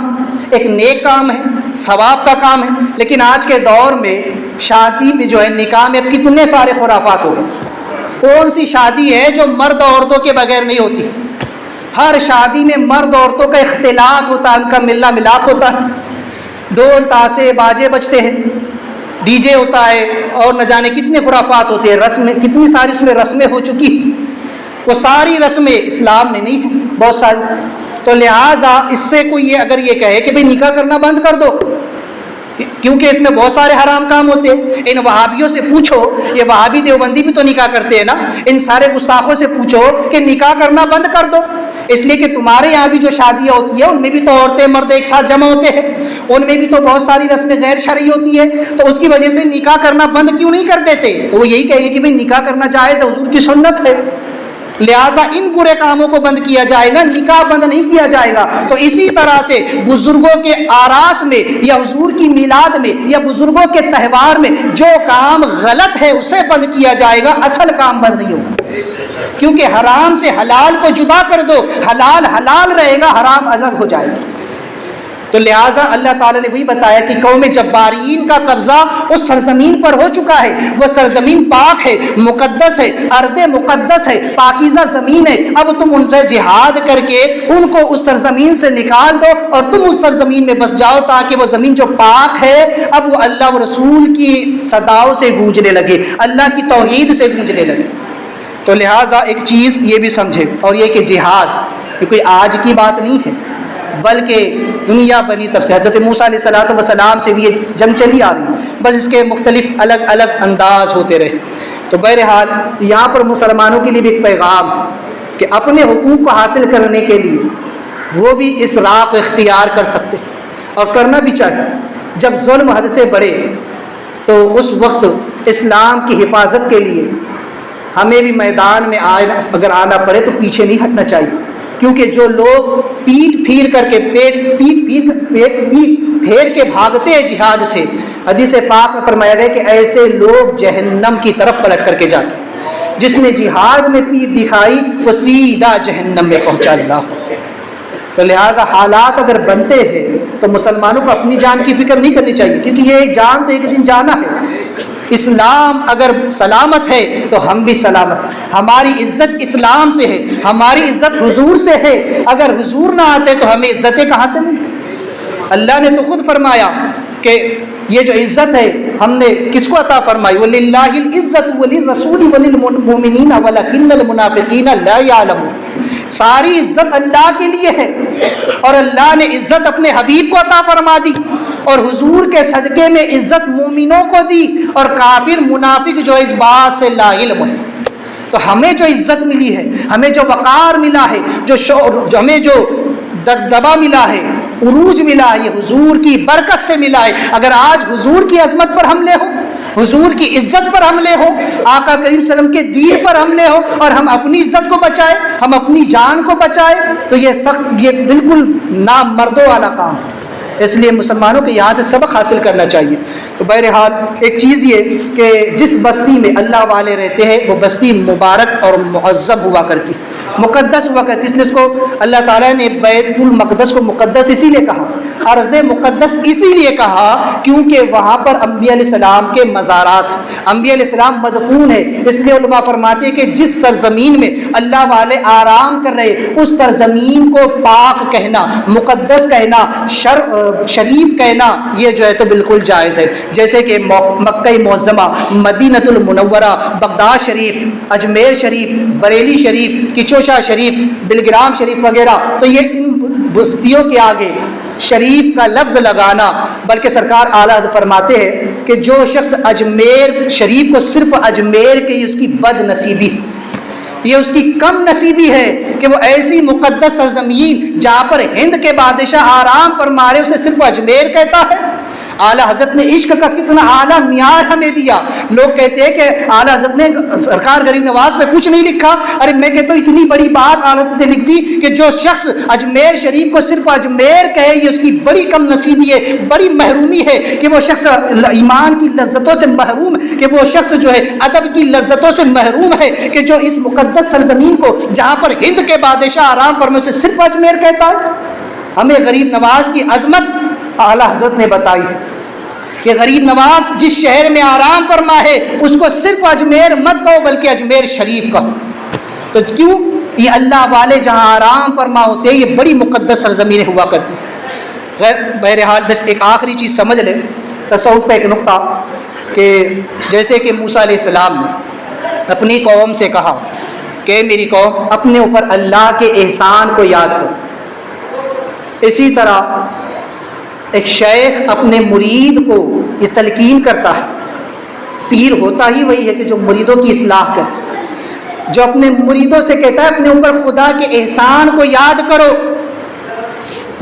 A: ایک نیک کام ہے، ثواب کا کام ہے. لیکن آج کے دور میں شادی میں جو ہے نکاح میں اب کتنے سارے خرافات ہو گئے. کون سی شادی ہے جو مرد عورتوں کے بغیر نہیں ہوتی؟ ہر شادی میں مرد عورتوں کا اختلاط ہوتا ہے، ان کا ملنا ملاپ ہوتا ہے، ڈھول تاشے باجے بجتے ہیں، ڈی جے ہوتا ہے اور نہ جانے کتنے خرافات ہوتے ہیں. رسمیں کتنی ساری اس میں رسمیں ہو چکی، وہ ساری رسمیں اسلام میں نہیں ہیں بہت ساری. تو لہٰذا اس سے کوئی اگر یہ کہے کہ بھئی نکاح کرنا بند کر دو کیونکہ اس میں بہت سارے حرام کام ہوتے ہیں، ان وہابیوں سے پوچھو، یہ وہابی دیوبندی بھی تو نکاح کرتے ہیں نا، ان سارے گستاخوں سے پوچھو کہ نکاح کرنا بند کر دو. اس لیے کہ تمہارے یہاں بھی جو شادیاں ہوتی ہیں ان میں بھی تو عورتیں مرد ایک ساتھ جمع ہوتے ہیں، ان میں بھی تو بہت ساری رسمیں غیر شرعی ہوتی ہے، تو اس کی وجہ سے نکاح کرنا بند کیوں نہیں کر دیتے؟ تو وہ یہی کہیں گے کہ بھئی نکاح کرنا جائز ہے، حضور کی سنت ہے، لہٰذا ان برے کاموں کو بند کیا جائے گا، نکاح بند نہیں کیا جائے گا. تو اسی طرح سے بزرگوں کے آراس میں یا حضور کی میلاد میں یا بزرگوں کے تہوار میں جو کام غلط ہے اسے بند کیا جائے گا، اصل کام بند نہیں ہوگا. کیونکہ حرام سے حلال کو جدا کر دو، حلال حلال رہے گا، حرام الگ ہو جائے گا. تو لہٰذا اللہ تعالیٰ نے وہی بتایا کہ قوم جبارین کا قبضہ اس سرزمین پر ہو چکا ہے. وہ سرزمین پاک ہے، مقدس ہے، ارض مقدس ہے، پاکیزہ زمین ہے. اب تم ان سے جہاد کر کے ان کو اس سرزمین سے نکال دو اور تم اس سرزمین میں بس جاؤ، تاکہ وہ زمین جو پاک ہے اب وہ اللہ و رسول کی صداؤں سے گونجنے لگے، اللہ کی توحید سے گونجنے لگے. تو لہٰذا ایک چیز یہ بھی سمجھے، اور یہ کہ جہاد یہ کوئی آج کی بات نہیں ہے، بلکہ دنیا بنی تب سے حضرت موسیٰ علیہ السلام سے بھی یہ جنگ چلی آ رہی ہے، بس اس کے مختلف الگ الگ انداز ہوتے رہے. تو بہرحال یہاں پر مسلمانوں کے لیے بھی ایک پیغام کہ اپنے حقوق کو حاصل کرنے کے لیے وہ بھی اس راہ کو اختیار کر سکتے اور کرنا بھی چاہیے. جب ظلم حد سے بڑھے تو اس وقت اسلام کی حفاظت کے لیے ہمیں بھی میدان میں اگر آنا پڑے تو پیچھے نہیں ہٹنا چاہیے. کیونکہ جو لوگ پیٹ پھیر کر کے پیٹ پھیر کے بھاگتے ہیں جہاد سے، حدیث پاک میں فرمایا گیا کہ ایسے لوگ جہنم کی طرف پلٹ کر کے جاتے ہیں. جس نے جہاد میں پیٹ دکھائی وہ سیدھا جہنم میں پہنچا جاتا. تو لہٰذا حالات اگر بنتے ہیں تو مسلمانوں کو اپنی جان کی فکر نہیں کرنی چاہیے، کیونکہ یہ جان تو ایک دن جانا ہے. اسلام اگر سلامت ہے تو ہم بھی سلامت. ہماری عزت اسلام سے ہے، ہماری عزت حضور سے ہے. اگر حضور نہ آتے تو ہمیں عزتیں کہاں سے ملتی؟ اللہ نے تو خود فرمایا کہ یہ جو عزت ہے ہم نے کس کو عطا فرمائی؟ وَلِلَّهِ الْعِزَّةُ وَلِلرَّسُولِ وَلِلْمُؤْمِنِينَ وَلَكِنَّ الْمُنَافِقِينَ لَا يَعْلَمُونَ. ساری عزت اللہ کے لیے ہے، اور اللہ نے عزت اپنے حبیب کو عطا فرما دی، اور حضور کے صدقے میں عزت مومنوں کو دی، اور کافر منافق جو اس بات سے لا علم ہے. تو ہمیں جو عزت ملی ہے، ہمیں جو وقار ملا ہے، ہمیں جو دبدبہ ملا ہے، عروج ملا ہے، یہ حضور کی برکت سے ملا ہے. اگر آج حضور کی عظمت پر حملے ہو، حضور کی عزت پر حملے ہو، آقا کریم صلی اللہ علیہ وسلم کے دین پر حملے ہو، اور ہم اپنی عزت کو بچائے، ہم اپنی جان کو بچائے، تو یہ بالکل نامردوں والا کام ہے. اس لیے مسلمانوں کو یہاں سے سبق حاصل کرنا چاہیے. تو بہرحال ایک چیز یہ کہ جس بستی میں اللہ والے رہتے ہیں وہ بستی مبارک اور معظم ہوا کرتی. مقدس ہوا کرتی، اس لیے اس کو اللہ تعالیٰ نے بیت المقدس کو مقدس اسی لیے کہا، ارض مقدس اسی لیے کہا کیونکہ وہاں پر انبیاء علیہ السلام کے مزارات، انبیاء علیہ السلام مدفون ہے۔ اس لیے علماء فرماتے ہیں کہ جس سرزمین میں اللہ والے آرام کر رہے اس سرزمین کو پاک کہنا، مقدس کہنا، شریف کہنا، یہ جو ہے تو بالکل جائز ہے۔ جیسے کہ مکہ معظمہ، مدینہ المنورہ، بغداد شریف، اجمیر شریف، بریلی شریف، کچوشا شریف، بلگرام شریف وغیرہ، تو یہ ان بستیوں کے آگے شریف کا لفظ لگانا، بلکہ سرکار اعلیٰ فرماتے ہیں کہ جو شخص اجمیر شریف کو صرف اجمیر کے اس کی بد نصیبی، یہ اس کی کم نصیبی ہے کہ وہ ایسی مقدس سرزمین جہاں پر ہند کے بادشاہ آرام فرما رہے اسے صرف اجمیر کہتا ہے۔ اعلیٰ حضرت نے عشق کا کتنا اعلیٰ معیار ہمیں دیا۔ لوگ کہتے ہیں کہ اعلیٰ حضرت نے سرکار غریب نواز پہ کچھ نہیں لکھا، ارے میں کہتا ہوں اتنی بڑی بات اعلیٰ حضرت نے لکھ دی کہ جو شخص اجمیر شریف کو صرف اجمیر کہے یہ اس کی بڑی کم نصیبی ہے، بڑی محرومی ہے، کہ وہ شخص ایمان کی لذتوں سے محروم ہے، کہ وہ شخص جو ہے ادب کی لذتوں سے محروم ہے، کہ جو اس مقدس سرزمین کو جہاں پر ہند کے بادشاہ آرام فرمائے اسے صرف اجمیر کہتا ہے۔ ہمیں غریب نواز کی عظمت اعلیٰ حضرت نے بتائی ہے کہ غریب نواز جس شہر میں آرام فرما ہے اس کو صرف اجمیر مت کہو بلکہ اجمیر شریف کہو۔ تو کیوں؟ یہ اللہ والے جہاں آرام فرما ہوتے ہیں یہ بڑی مقدس سرزمینیں ہوا کرتی ہیں۔ بہرحال بس ایک آخری چیز سمجھ لیں تصوف کا ایک نقطہ، کہ جیسے کہ موسیٰ علیہ السلام نے اپنی قوم سے کہا کہ میری قوم اپنے اوپر اللہ کے احسان کو یاد کرو، اسی طرح ایک شیخ اپنے مرید کو یہ تلقین کرتا ہے، پیر ہوتا ہی وہی ہے کہ جو مریدوں کی اصلاح کرے، جو اپنے مریدوں سے کہتا ہے اپنے اوپر خدا کے احسان کو یاد کرو،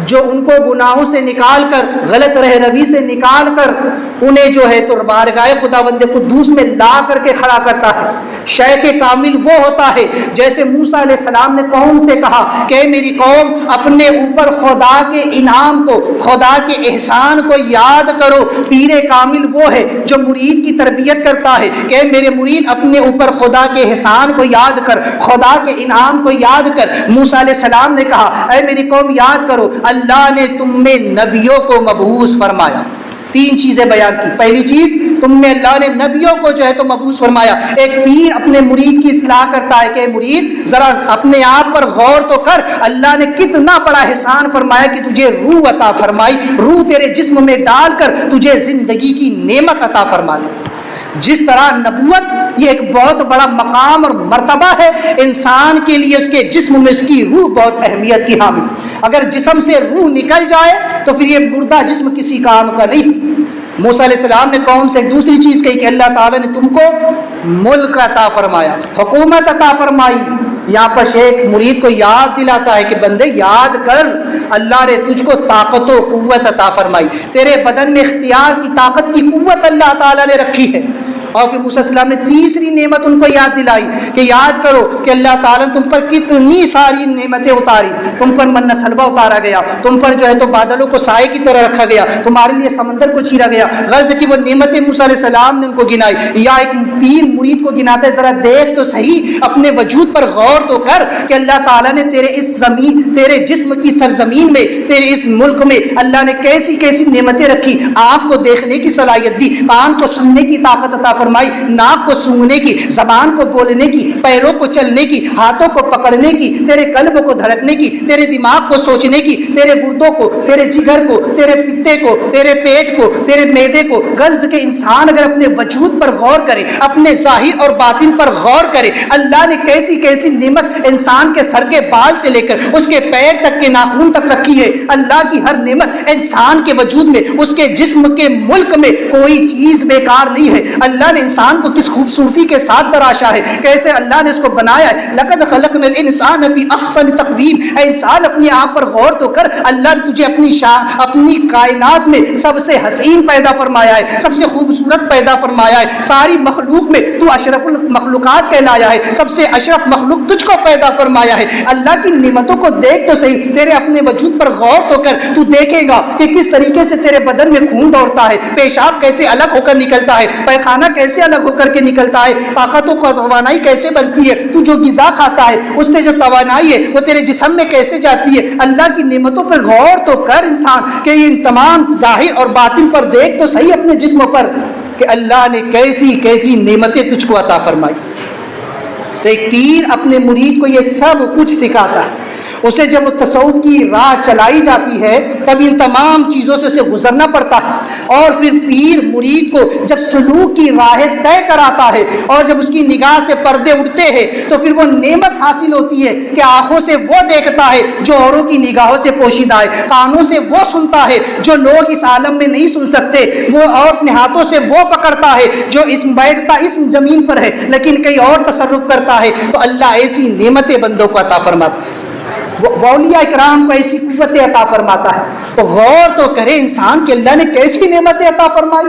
A: جو ان کو گناہوں سے نکال کر، غلط رہنوی سے نکال کر انہیں جو ہے تو بارگاہ خداوند قدوس میں لا کر کے کھڑا کرتا ہے۔ شیخ کامل وہ ہوتا ہے جیسے موسیٰ علیہ السلام نے قوم سے کہا کہ میری قوم اپنے اوپر خدا کے انعام کو، خدا کے احسان کو یاد کرو۔ پیر کامل وہ ہے جو مرید کی تربیت کرتا ہے کہ میرے مرید اپنے اوپر خدا کے احسان کو یاد کر، خدا کے انعام کو یاد کر۔ موسیٰ علیہ السلام نے کہا اے میری قوم یاد کرو اللہ نے تم میں نبیوں کو مبعوث فرمایا۔ تین چیزیں بیان کی۔ پہلی چیز تم میں اللہ نے نبیوں کو جو ہے تو مبعوث فرمایا۔ ایک پیر اپنے مرید کی اصلاح کرتا ہے کہ مرید ذرا اپنے آپ پر غور تو کر، اللہ نے کتنا بڑا احسان فرمایا کہ تجھے روح عطا فرمائی، روح تیرے جسم میں ڈال کر تجھے زندگی کی نعمت عطا فرما دی۔ جس طرح نبوت یہ ایک بہت بڑا مقام اور مرتبہ ہے انسان کے لیے، اس کے جسم میں اس کی روح بہت اہمیت کی حامل۔ اگر جسم سے روح نکل جائے تو پھر یہ مردہ جسم کسی کام کا نہیں۔ موسیٰ علیہ السلام نے قوم سے ایک دوسری چیز کہی کہ اللہ تعالیٰ نے تم کو ملک عطا فرمایا، حکومت عطا فرمائی۔ یہاں پر شیخ مرید کو یاد دلاتا ہے کہ بندے یاد کر اللہ نے تجھ کو طاقت و قوت عطا فرمائی، تیرے بدن میں اختیار کی طاقت کی قوت اللہ تعالیٰ نے رکھی ہے۔ اور پھر موسیٰ علیہ السلام نے تیسری نعمت ان کو یاد دلائی کہ یاد کرو کہ اللہ تعالیٰ نے تم پر کتنی ساری نعمتیں اتاری، تم پر من سلبہ اتارا گیا، تم پر جو ہے تو بادلوں کو سائے کی طرح رکھا گیا، تمہارے لیے سمندر کو چیرا گیا۔ غرض کی وہ نعمتیں موسیٰ علیہ السلام نے ان کو گنائی۔ یا ایک پیر مرید کو گناتا ہے ذرا دیکھ تو صحیح، اپنے وجود پر غور تو کر کہ اللہ تعالیٰ نے تیرے اس زمین، تیرے جسم کی سرزمین میں، تیرے اس ملک میں اللہ نے کیسی کیسی نعمتیں رکھی۔ آنکھ کو دیکھنے کی صلاحیت دی، کان کو سننے کی طاقت عطا فرمائی، ناک کو سونگنے کی، زبان کو بولنے کی، پیروں کو چلنے کی، ہاتھوں کو پکڑنے کی، تیرے قلب کو دھڑکنے کی، تیرے دماغ کو سوچنے کی، تیرے گردوں کو، تیرے جگر کو، تیرے پتے کو، تیرے پیٹ کو، تیرے معدے کو۔ غرض کے انسان اگر اپنے وجود پر غور کرے، اپنے ظاہر اور باطن پر غور کرے، اللہ نے کیسی کیسی نعمت انسان کے سر کے بال سے لے کر اس کے پیر تک کے ناخن تک رکھی ہے۔ اللہ کی ہر نعمت انسان کے وجود میں، اس کے جسم کے ملک میں کوئی چیز بیکار نہیں ہے۔ اللہ نے انسان کو کس خوبصورتی کے ساتھ تراشا ہے، کیسے اللہ نے اس کو بنایا ہے۔ لقد خلقنا الانسان فی احسن تقویم۔ اے انسان اپنے آپ پر غور تو کر، اللہ نے تجھے اپنی کائنات میں سب سے حسین پیدا فرمایا ہے، سب سے خوبصورت پیدا فرمایا ہے۔ ساری مخلوق میں تو اشرف المخلوقات کہلایا ہے، سب سے اشرف مخلوق تجھ کو پیدا فرمایا ہے۔ اللہ کی نعمتوں کو دیکھ تو صحیح، تیرے اپنے وجود پر غور تو کر، تو دیکھے گا کہ کس طریقے سے تیرے بدن میں خون دوڑتا ہے، پیشاب کیسے الگ ہو کر نکلتا ہے، پیخانہ
B: کیسے الگ ہو کر کے نکلتا ہے، طاقتوں کا توانائی کیسے بنتی ہے، تو جو غذا کھاتا ہے اس سے جو توانائی ہے وہ تیرے جسم میں کیسے جاتی ہے۔ اللہ کی نعمتوں پر غور تو کر انسان، کہ ان تمام ظاہر اور باطن پر دیکھ تو صحیح اپنے جسم پر کہ اللہ نے کیسی کیسی نعمتیں تجھ کو عطا فرمائی۔ تو ایک پیر اپنے مرید کو یہ سب کچھ سکھاتا ہے، اسے جب وہ تصوف کی راہ چلائی جاتی ہے تب ان تمام چیزوں سے اسے گزرنا پڑتا ہے، اور پھر پیر مرید کو جب سلوک کی راہیں طے کراتا ہے اور جب اس کی نگاہ سے پردے اٹھتے ہیں تو پھر وہ نعمت حاصل ہوتی ہے کہ آنکھوں سے وہ دیکھتا ہے جو اوروں کی نگاہوں سے پوشیدہ ہے، کانوں سے وہ سنتا ہے جو لوگ اس عالم میں نہیں سن سکتے، وہ اور اپنے ہاتھوں سے وہ پکڑتا ہے جو بیٹھتا اس زمین پر ہے لیکن کہیں اور تصرف کرتا ہے۔ تو اللہ ایسی نعمتیں بندوں کو عطا فرماتا ہے، اولیاء اکرام کو ایسی قوتیں عطا فرماتا ہے۔ تو غور تو کرے انسان کہ اللہ نے کیسی نعمتیں عطا فرمائی۔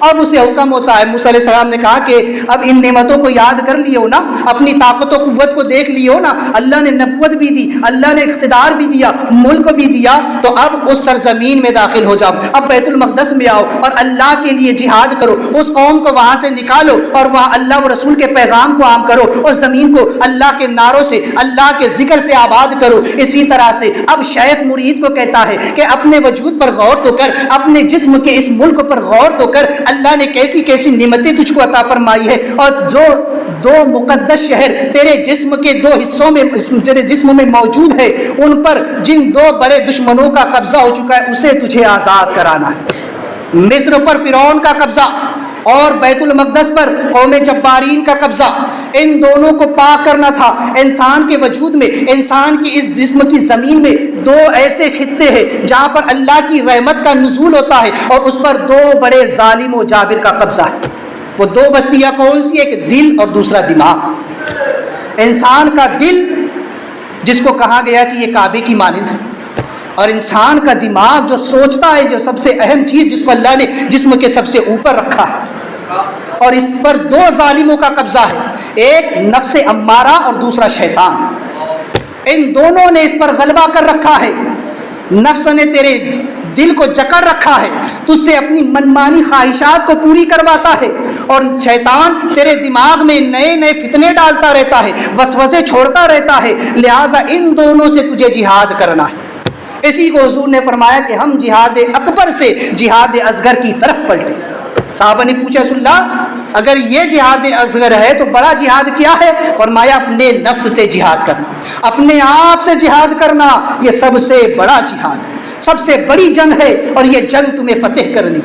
B: اب اسے حکم ہوتا ہے، موسیٰ علیہ السلام نے کہا کہ اب ان نعمتوں کو یاد کر لیے ہو نا، اپنی طاقت و قوت کو دیکھ لیے ہو نا، اللہ نے نبوت بھی دی، اللہ نے اقتدار بھی دیا، ملک بھی دیا، تو اب اس سرزمین میں داخل ہو جاؤ، اب بیت المقدس میں آؤ اور اللہ کے لیے جہاد کرو، اس قوم کو وہاں سے نکالو اور وہاں اللہ و رسول کے پیغام کو عام کرو، اس زمین کو اللہ کے نعروں سے، اللہ کے ذکر سے آباد کرو۔ اسی طرح سے اب شیخ مرید کو کہتا ہے کہ اپنے وجود پر غور تو کر، اپنے جسم کے اس ملک پر غور تو کر، اللہ نے کیسی کیسی نعمتیں تجھ کو عطا فرمائی ہے، اور جو دو مقدس شہر تیرے جسم کے دو حصوں میں تیرے جسم میں موجود ہے، ان پر جن دو بڑے دشمنوں کا قبضہ ہو چکا ہے اسے تجھے آزاد کرانا ہے۔ مصر پر فرعون کا قبضہ اور بیت المقدس پر قوم جبارین کا قبضہ، ان دونوں کو پاک کرنا تھا۔ انسان کے وجود میں، انسان کی اس جسم کی زمین میں دو ایسے خطے ہیں جہاں پر اللہ کی رحمت کا نزول ہوتا ہے اور اس پر دو بڑے ظالم و جابر کا قبضہ ہے۔ وہ دو بستیاں کون سی؟ ایک دل اور دوسرا دماغ۔ انسان کا دل جس کو کہا گیا کہ یہ کعبے کی مانند ہے، اور انسان کا دماغ جو سوچتا ہے، جو سب سے اہم چیز جس کو اللہ نے جسم کے سب سے اوپر رکھا ہے، اور اس پر دو ظالموں کا قبضہ ہے، ایک نفس امارہ اور دوسرا شیطان۔ ان دونوں نے اس پر غلبہ کر رکھا ہے۔ نفس نے تیرے دل کو جکڑ رکھا ہے، تو اس سے اپنی منمانی خواہشات کو پوری کرواتا ہے، اور شیطان تیرے دماغ میں نئے نئے فتنے ڈالتا رہتا ہے، وسوسے چھوڑتا رہتا ہے۔ لہٰذا ان دونوں سے تجھے جہاد کرنا ہے۔ اسی کو حضور نے فرمایا کہ ہم جہاد اکبر سے جہاد اصغر کی طرف پلٹے۔ صحابہ نے پوچھا رسول اللہ اگر یہ جہاد اصغر ہے تو بڑا جہاد کیا ہے؟ فرمایا اپنے نفس سے جہاد کرنا، اپنے آپ سے جہاد کرنا، یہ سب سے بڑا جہاد ہے، سب سے بڑی جنگ ہے، اور یہ جنگ تمہیں فتح کرنی۔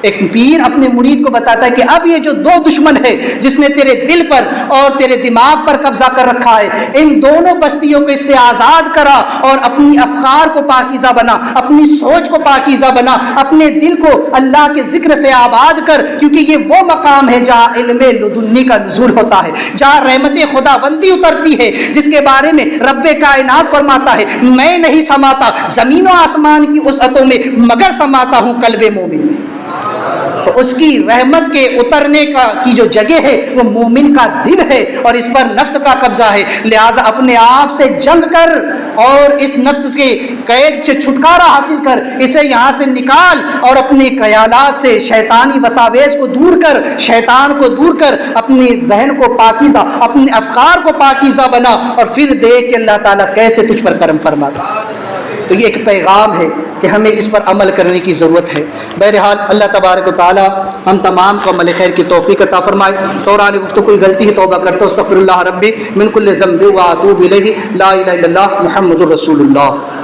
B: ایک پیر اپنے مرید کو بتاتا ہے کہ اب یہ جو دو دشمن ہے جس نے تیرے دل پر اور تیرے دماغ پر قبضہ کر رکھا ہے، ان دونوں بستیوں کو اس سے آزاد کرا اور اپنی افکار کو پاکیزہ بنا، اپنی سوچ کو پاکیزہ بنا، اپنے دل کو اللہ کے ذکر سے آباد کر، کیونکہ یہ وہ مقام ہے جہاں علم لدنی کا نزول ہوتا ہے، جہاں رحمت خدا بندی اترتی ہے، جس کے بارے میں رب کائنات فرماتا ہے میں نہیں سماتا زمین و آسمان کی وسعتوں میں مگر سماتا ہوں قلب مومن میں۔ تو اس کی رحمت کے اترنے کی جو جگہ ہے وہ مومن کا دل ہے، اور اس پر نفس کا قبضہ ہے۔ لہٰذا اپنے آپ سے جنگ کر اور اس نفس کے قید سے چھٹکارا حاصل کر، اسے یہاں سے نکال اور اپنے خیالات سے شیطانی وساویس کو دور کر، شیطان کو دور کر، اپنے ذہن کو پاکیزہ، اپنے افکار کو پاکیزہ بنا، اور پھر دیکھ کہ اللہ تعالیٰ کیسے تجھ پر کرم فرماتا۔ تو یہ ایک پیغام ہے کہ ہمیں اس پر عمل کرنے کی ضرورت ہے۔ بہرحال اللہ تبارک و تعالی ہم تمام کو عمل خیر کی توفیق عطا فرمائے۔ دوران گفتگو کوئی غلطی ہے توبہ کرتا ہوں، استغفر اللہ ربی من کل ذنب و اتوب الیہ، لا الہ الا اللہ محمد الرسول اللہ۔